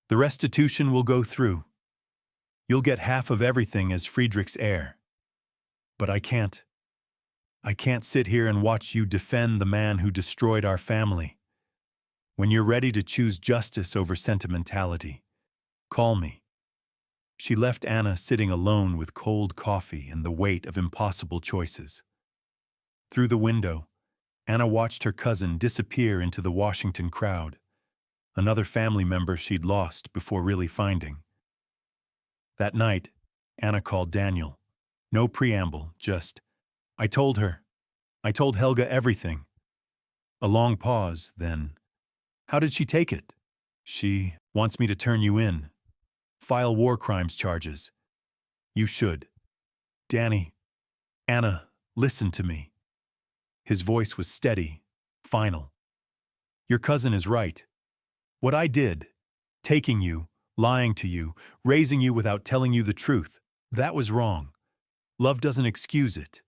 The restitution will go through. You'll get half of everything as Friedrich's heir. But I can't sit here and watch you defend the man who destroyed our family. When you're ready to choose justice over sentimentality, call me. She left Anna sitting alone with cold coffee and the weight of impossible choices. Through the window, Anna watched her cousin disappear into the Washington crowd, another family member she'd lost before really finding. That night, Anna called Daniel. No preamble, just, I told Helga everything. A long pause, then, how did she take it? She wants me to turn you in. File war crimes charges. You should. Anna, listen to me. His voice was steady, final. Your cousin is right. What I did, taking you, lying to you, raising you without telling you the truth, that was wrong. Love doesn't excuse it.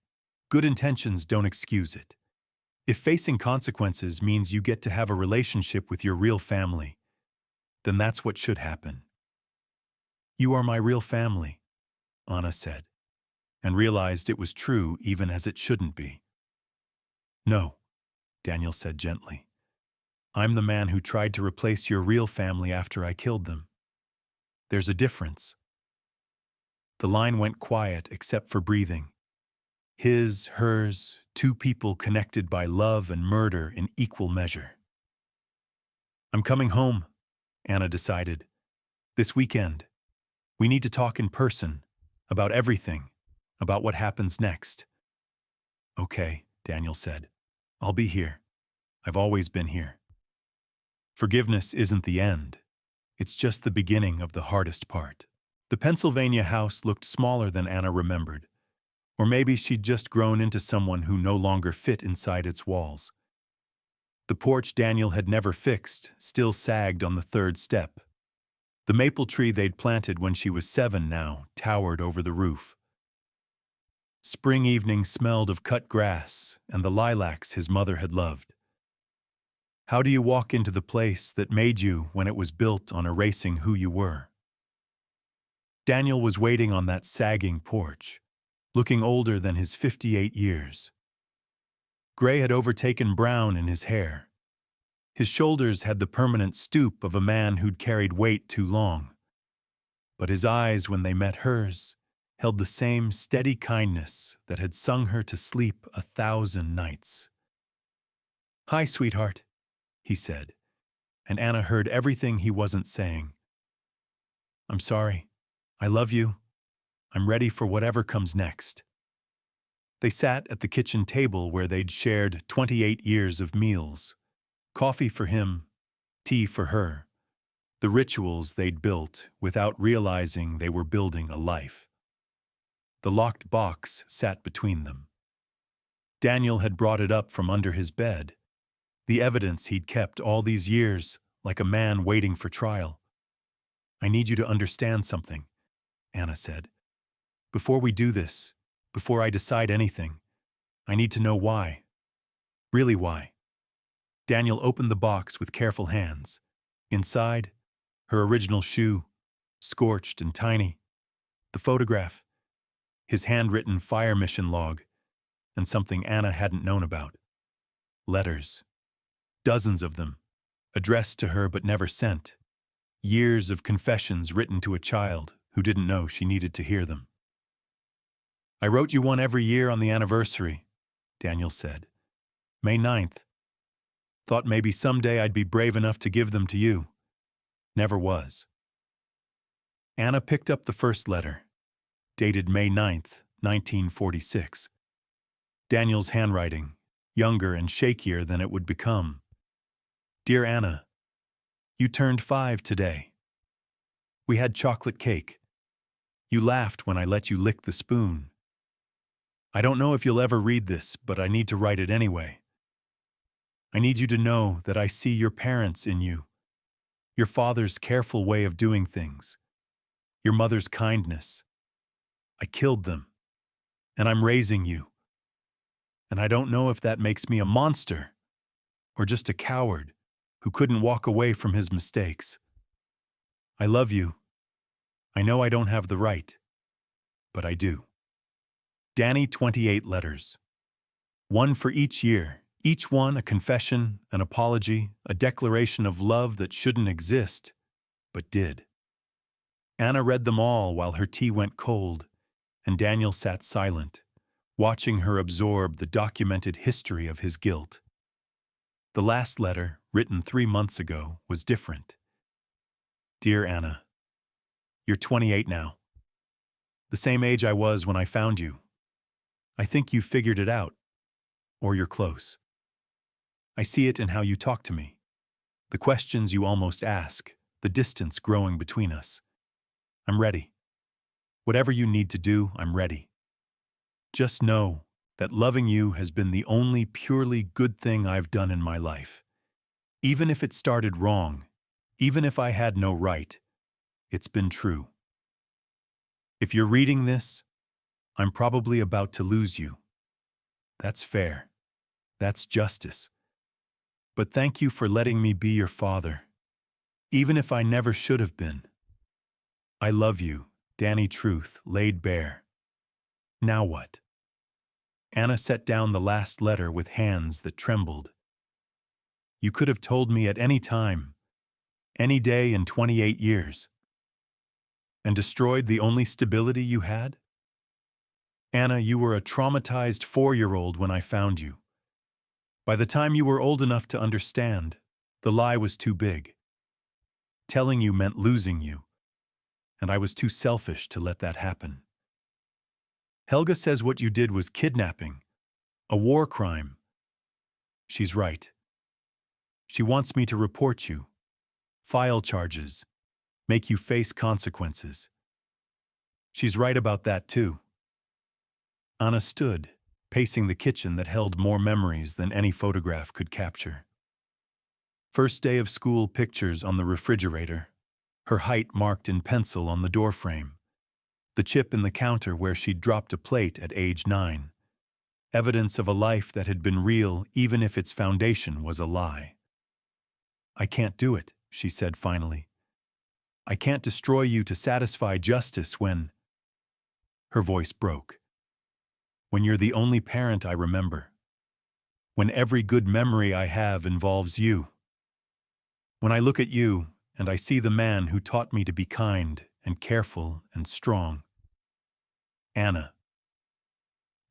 Good intentions don't excuse it. If facing consequences means you get to have a relationship with your real family, then that's what should happen. You are my real family, Anna said, and realized it was true even as it shouldn't be. No, Daniel said gently. I'm the man who tried to replace your real family after I killed them. There's a difference. The line went quiet except for breathing. His, hers, two people connected by love and murder in equal measure. I'm coming home, Anna decided. This weekend. We need to talk in person, about everything, about what happens next. Okay, Daniel said. I'll be here. I've always been here. Forgiveness isn't the end. It's just the beginning of the hardest part. The Pennsylvania house looked smaller than Anna remembered. Or maybe she'd just grown into someone who no longer fit inside its walls. The porch Daniel had never fixed still sagged on the third step. The maple tree they'd planted when she was 7 now towered over the roof. Spring evenings smelled of cut grass and the lilacs his mother had loved. How do you walk into the place that made you when it was built on erasing who you were? Daniel was waiting on that sagging porch, looking older than his 58 years. Gray had overtaken brown in his hair. His shoulders had the permanent stoop of a man who'd carried weight too long. But his eyes, when they met hers, held the same steady kindness that had sung her to sleep 1,000 nights. Hi, sweetheart, he said, and Anna heard everything he wasn't saying. I'm sorry. I love you. I'm ready for whatever comes next. They sat at the kitchen table where they'd shared 28 years of meals. Coffee for him, tea for her. The rituals they'd built without realizing they were building a life. The locked box sat between them. Daniel had brought it up from under his bed, the evidence he'd kept all these years like a man waiting for trial. I need you to understand something, Anna said. Before we do this, Before I decide anything, I need to know why. Really why. Daniel opened the box with careful hands. Inside, her original shoe, scorched and tiny. The photograph, his handwritten fire mission log, and something Anna hadn't known about. Letters. Dozens of them, addressed to her but never sent. Years of confessions written to a child who didn't know she needed to hear them. I wrote you one every year on the anniversary, Daniel said. May 9th. Thought maybe someday I'd be brave enough to give them to you. Never was. Anna picked up the first letter, dated May 9th, 1946. Daniel's handwriting, younger and shakier than it would become. Dear Anna, you turned 5 today. We had chocolate cake. You laughed when I let you lick the spoon. I don't know if you'll ever read this, but I need to write it anyway. I need you to know that I see your parents in you, your father's careful way of doing things, your mother's kindness. I killed them, and I'm raising you. And I don't know if that makes me a monster or just a coward who couldn't walk away from his mistakes. I love you. I know I don't have the right, but I do. Danny, 28 letters. One for each year, each one a confession, an apology, a declaration of love that shouldn't exist, but did. Anna read them all while her tea went cold, and Daniel sat silent, watching her absorb the documented history of his guilt. The last letter, written 3 months ago, was different. Dear Anna, you're 28 now. The same age I was when I found you. I think you figured it out, or you're close. I see it in how you talk to me, the questions you almost ask, the distance growing between us. I'm ready. Whatever you need to do, I'm ready. Just know that loving you has been the only purely good thing I've done in my life. Even if it started wrong, even if I had no right, it's been true. If you're reading this, I'm probably about to lose you. That's fair. That's justice. But thank you for letting me be your father, even if I never should have been. I love you, Danny. Truth laid bare. Now what? Anna set down the last letter with hands that trembled. You could have told me at any time, any day in 28 years, and destroyed the only stability you had? Anna, you were a traumatized 4-year-old when I found you. By the time you were old enough to understand, the lie was too big. Telling you meant losing you, and I was too selfish to let that happen. Helga says what you did was kidnapping, a war crime. She's right. She wants me to report you, file charges, make you face consequences. She's right about that too. Anna stood, pacing the kitchen that held more memories than any photograph could capture. First day of school pictures on the refrigerator, her height marked in pencil on the doorframe, the chip in the counter where she'd dropped a plate at age 9, evidence of a life that had been real even if its foundation was a lie. I can't do it, she said finally. I can't destroy you to satisfy justice when... Her voice broke. When you're the only parent I remember. When every good memory I have involves you. When I look at you and I see the man who taught me to be kind and careful and strong. Anna.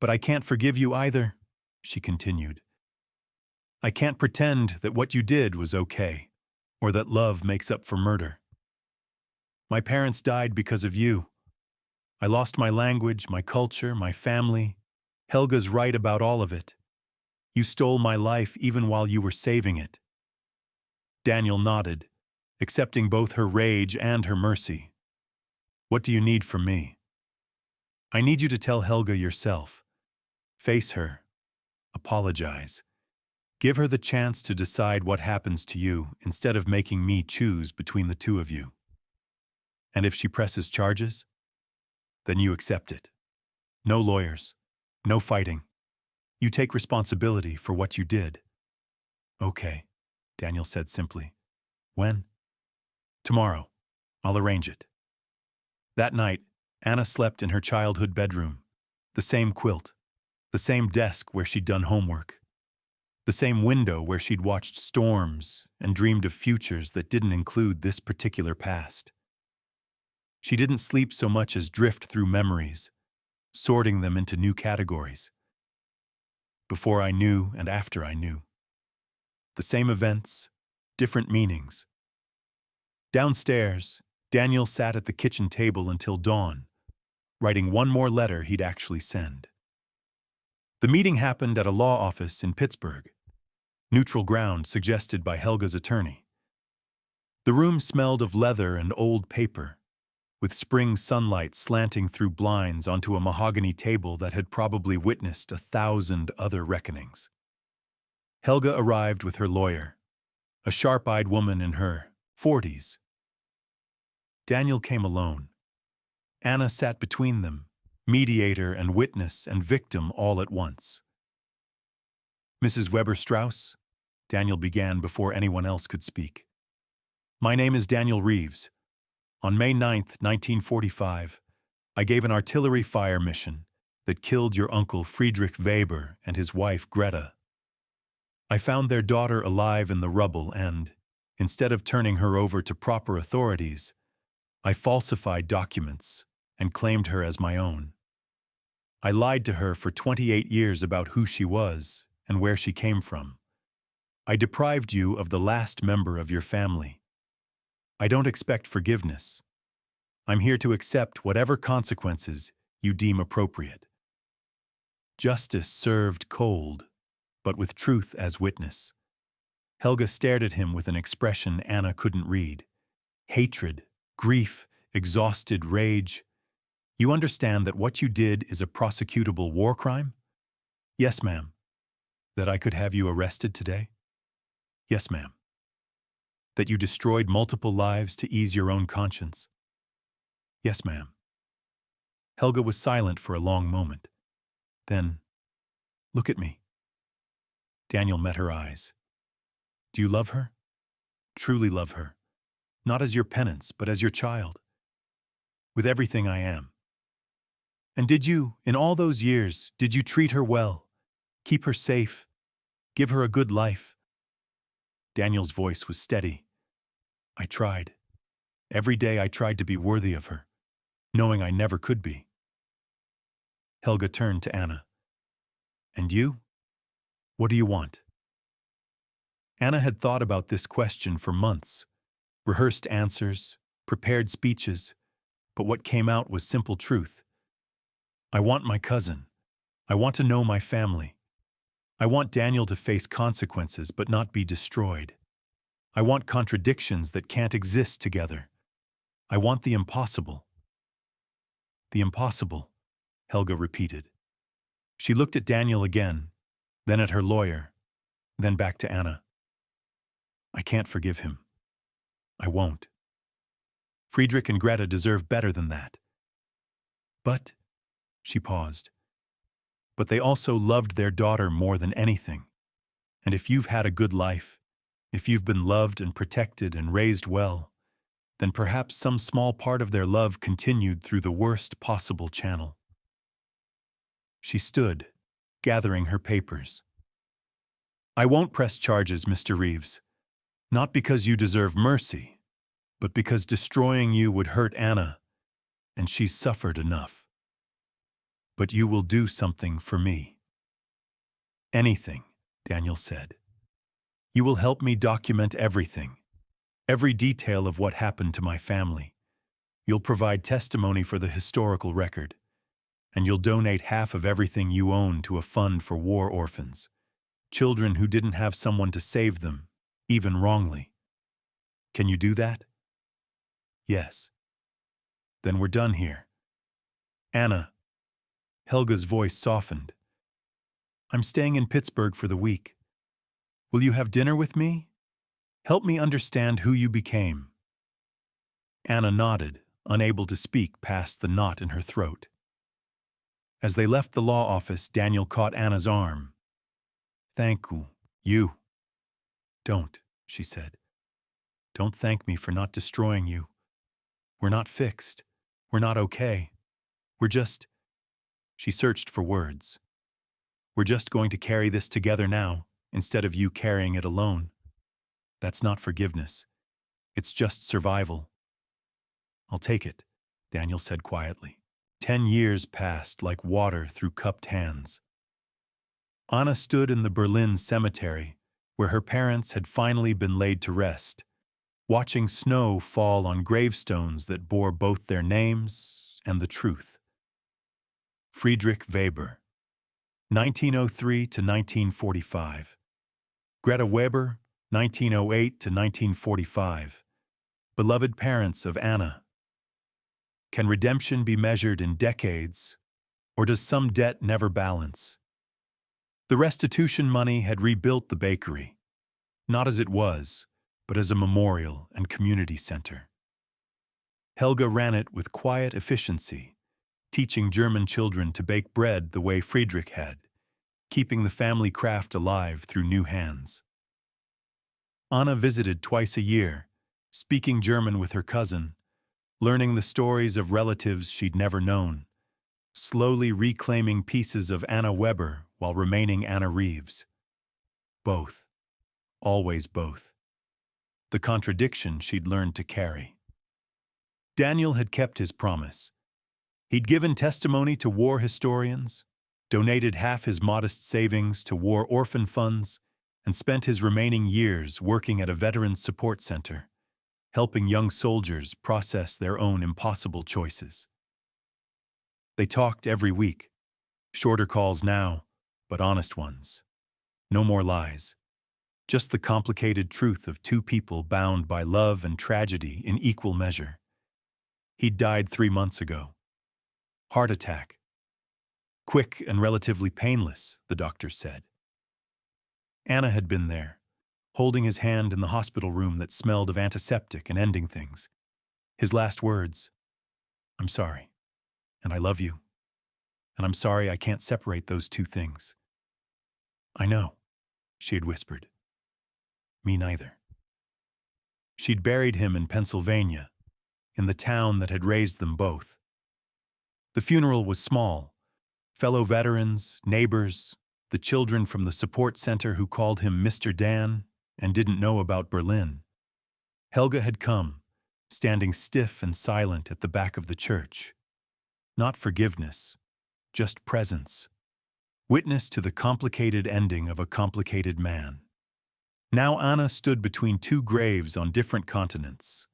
But I can't forgive you either, she continued. I can't pretend that what you did was okay, or that love makes up for murder. My parents died because of you. I lost my language, my culture, my family. Helga's right about all of it. You stole my life even while you were saving it. Daniel nodded, accepting both her rage and her mercy. What do you need from me? I need you to tell Helga yourself. Face her. Apologize. Give her the chance to decide what happens to you instead of making me choose between the two of you. And if she presses charges, then you accept it. No lawyers. No fighting. You take responsibility for what you did. Okay, Daniel said simply. When? Tomorrow. I'll arrange it. That night, Anna slept in her childhood bedroom. The same quilt. The same desk where she'd done homework. The same window where she'd watched storms and dreamed of futures that didn't include this particular past. She didn't sleep so much as drift through memories, sorting them into new categories. Before I knew and after I knew. The same events, different meanings. Downstairs, Daniel sat at the kitchen table until dawn, writing one more letter he'd actually send. The meeting happened at a law office in Pittsburgh, neutral ground suggested by Helga's attorney. The room smelled of leather and old paper, with spring sunlight slanting through blinds onto a mahogany table that had probably witnessed 1,000 other reckonings. Helga arrived with her lawyer, a sharp-eyed woman in her 40s. Daniel came alone. Anna sat between them, mediator and witness and victim all at once. Mrs. Weber-Strauss, Daniel began before anyone else could speak. My name is Daniel Reeves. On May 9, 1945, I gave an artillery fire mission that killed your uncle Friedrich Weber and his wife Greta. I found their daughter alive in the rubble and, instead of turning her over to proper authorities, I falsified documents and claimed her as my own. I lied to her for 28 years about who she was and where she came from. I deprived you of the last member of your family. I don't expect forgiveness. I'm here to accept whatever consequences you deem appropriate. Justice served cold, but with truth as witness. Helga stared at him with an expression Anna couldn't read. Hatred, grief, exhausted rage. You understand that what you did is a prosecutable war crime? Yes, ma'am. That I could have you arrested today? Yes, ma'am. That you destroyed multiple lives to ease your own conscience? Yes, ma'am. Helga was silent for a long moment. Then, look at me. Daniel met her eyes. Do you love her? Truly love her. Not as your penance, but as your child. With everything I am. And did you, in all those years, did you treat her well? Keep her safe? Give her a good life? Daniel's voice was steady. I tried. Every day I tried to be worthy of her, knowing I never could be. Helga turned to Anna. And you? What do you want? Anna had thought about this question for months, rehearsed answers, prepared speeches, but what came out was simple truth. I want my cousin. I want to know my family. I want Daniel to face consequences but not be destroyed. I want contradictions that can't exist together. I want the impossible. The impossible, Helga repeated. She looked at Daniel again, then at her lawyer, then back to Anna. I can't forgive him. I won't. Friedrich and Greta deserve better than that. But, she paused, but they also loved their daughter more than anything. And if you've had a good life, if you've been loved and protected and raised well, then perhaps some small part of their love continued through the worst possible channel. She stood, gathering her papers. I won't press charges, Mr. Reeves. Not because you deserve mercy, but because destroying you would hurt Anna, and she's suffered enough. But you will do something for me. Anything, Daniel said. You will help me document everything, every detail of what happened to my family. You'll provide testimony for the historical record, and you'll donate half of everything you own to a fund for war orphans, children who didn't have someone to save them, even wrongly. Can you do that? Yes. Then we're done here. Anna, Helga's voice softened. I'm staying in Pittsburgh for the week. Will you have dinner with me? Help me understand who you became. Anna nodded, unable to speak past the knot in her throat. As they left the law office, Daniel caught Anna's arm. "Thank you. You." "Don't," she said. "Don't thank me for not destroying you. We're not fixed. We're not okay. We're just—" She searched for words. "We're just going to carry this together now, instead of you carrying it alone. That's not forgiveness. It's just survival." "I'll take it," Daniel said quietly. 10 years passed like water through cupped hands. Anna stood in the Berlin cemetery, where her parents had finally been laid to rest, watching snow fall on gravestones that bore both their names and the truth. Friedrich Weber, 1903 to 1945. Greta Weber, 1908 to 1945. Beloved parents of Anna. Can redemption be measured in decades, or does some debt never balance? The restitution money had rebuilt the bakery, not as it was, but as a memorial and community center. Helga ran it with quiet efficiency, teaching German children to bake bread the way Friedrich had, keeping the family craft alive through new hands. Anna visited twice a year, speaking German with her cousin, learning the stories of relatives she'd never known, slowly reclaiming pieces of Anna Weber while remaining Anna Reeves. Both. Always both. The contradiction she'd learned to carry. Daniel had kept his promise. He'd given testimony to war historians, donated half his modest savings to war orphan funds, and spent his remaining years working at a veterans support center, helping young soldiers process their own impossible choices. They talked every week, shorter calls now, but honest ones. No more lies. Just the complicated truth of two people bound by love and tragedy in equal measure. He'd died 3 months ago. Heart attack. Quick and relatively painless, the doctor said. Anna had been there, holding his hand in the hospital room that smelled of antiseptic and ending things. His last words, "I'm sorry, and I love you, and I'm sorry I can't separate those two things." "I know," she had whispered. "Me neither." She'd buried him in Pennsylvania, in the town that had raised them both. The funeral was small. Fellow veterans, neighbors, the children from the support center who called him Mr. Dan and didn't know about Berlin. Helga had come, standing stiff and silent at the back of the church. Not forgiveness, just presence. Witness to the complicated ending of a complicated man. Now Anna stood between two graves on different continents,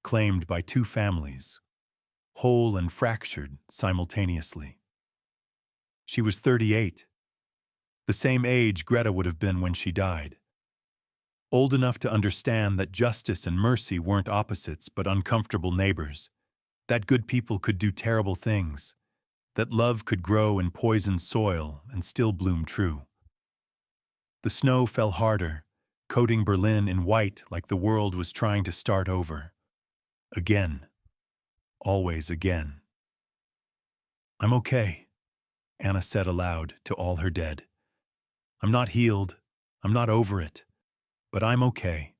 claimed by two families, whole and fractured simultaneously. She was 38, the same age Greta would have been when she died. Old enough to understand that justice and mercy weren't opposites but uncomfortable neighbors, that good people could do terrible things, that love could grow in poisoned soil and still bloom true. The snow fell harder, coating Berlin in white like the world was trying to start over. Again. Always again. "I'm okay," Anna said aloud to all her dead. "I'm not healed, I'm not over it, but I'm okay."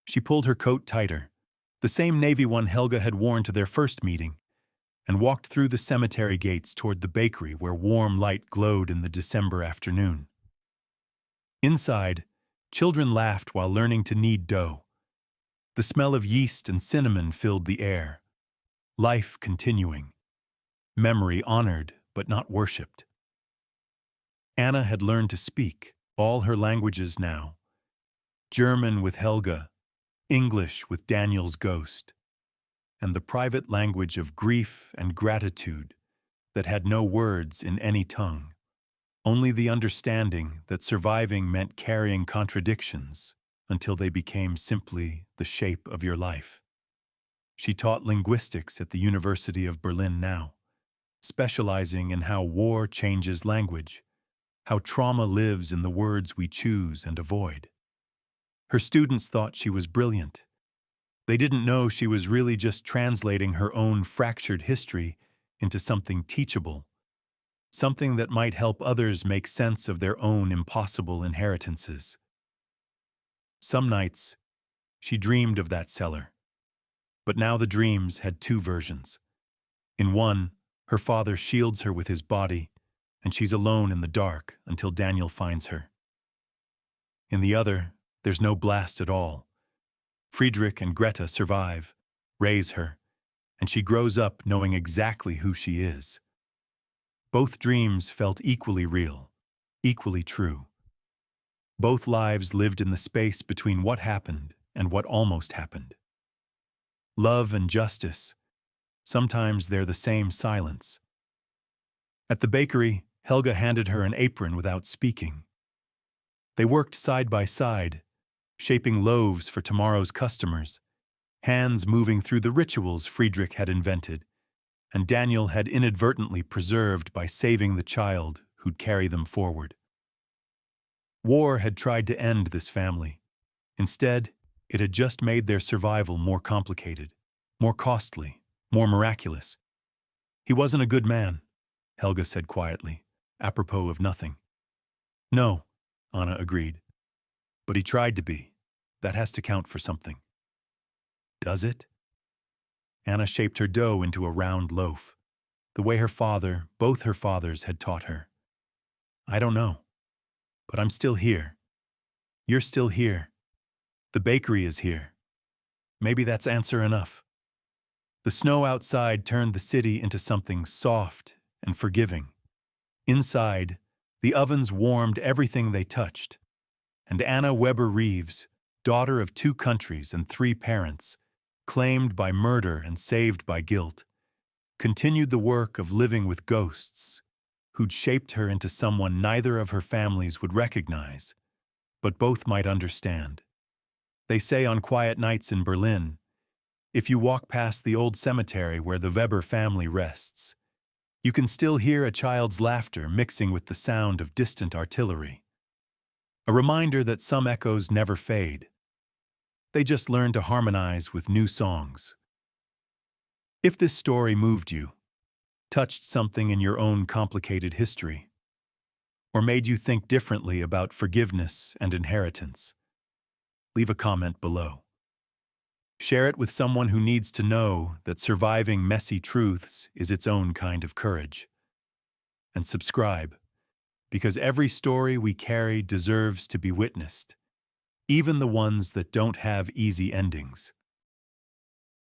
She pulled her coat tighter, the same navy one Helga had worn to their first meeting, and walked through the cemetery gates toward the bakery where warm light glowed in the December afternoon. Inside, children laughed while learning to knead dough. The smell of yeast and cinnamon filled the air. Life continuing. Memory honored but not worshipped. Anna had learned to speak all her languages now. German with Helga, English with Daniel's ghost, and the private language of grief and gratitude that had no words in any tongue, only the understanding that surviving meant carrying contradictions until they became simply the shape of your life. She taught linguistics at the University of Berlin now, specializing in how war changes language, how trauma lives in the words we choose and avoid. Her students thought she was brilliant. They didn't know she was really just translating her own fractured history into something teachable, something that might help others make sense of their own impossible inheritances. Some nights, she dreamed of that cellar, but now the dreams had two versions. In one, her father shields her with his body, and she's alone in the dark until Daniel finds her. In the other, there's no blast at all. Friedrich and Greta survive, raise her, and she grows up knowing exactly who she is. Both dreams felt equally real, equally true. Both lives lived in the space between what happened and what almost happened. Love and justice, sometimes they're the same silence. At the bakery, Helga handed her an apron without speaking. They worked side by side, shaping loaves for tomorrow's customers, hands moving through the rituals Friedrich had invented, and Daniel had inadvertently preserved by saving the child who'd carry them forward. War had tried to end this family. Instead, it had just made their survival more complicated, more costly, more miraculous. He wasn't a good man, Helga said quietly, apropos of nothing. No, Anna agreed. But he tried to be. That has to count for something. Does it? Anna shaped her dough into a round loaf, the way her father, both her fathers, had taught her. I don't know. But I'm still here. You're still here. The bakery is here. Maybe that's answer enough. The snow outside turned the city into something soft and forgiving. Inside, the ovens warmed everything they touched, and Anna Weber Reeves, daughter of 2 countries and 3 parents, claimed by murder and saved by guilt, continued the work of living with ghosts, who'd shaped her into someone neither of her families would recognize, but both might understand. They say on quiet nights in Berlin, if you walk past the old cemetery where the Weber family rests, you can still hear a child's laughter mixing with the sound of distant artillery. A reminder that some echoes never fade. They just learn to harmonize with new songs. If this story moved you, touched something in your own complicated history, or made you think differently about forgiveness and inheritance, leave a comment below. Share it with someone who needs to know that surviving messy truths is its own kind of courage. And subscribe, because every story we carry deserves to be witnessed, even the ones that don't have easy endings.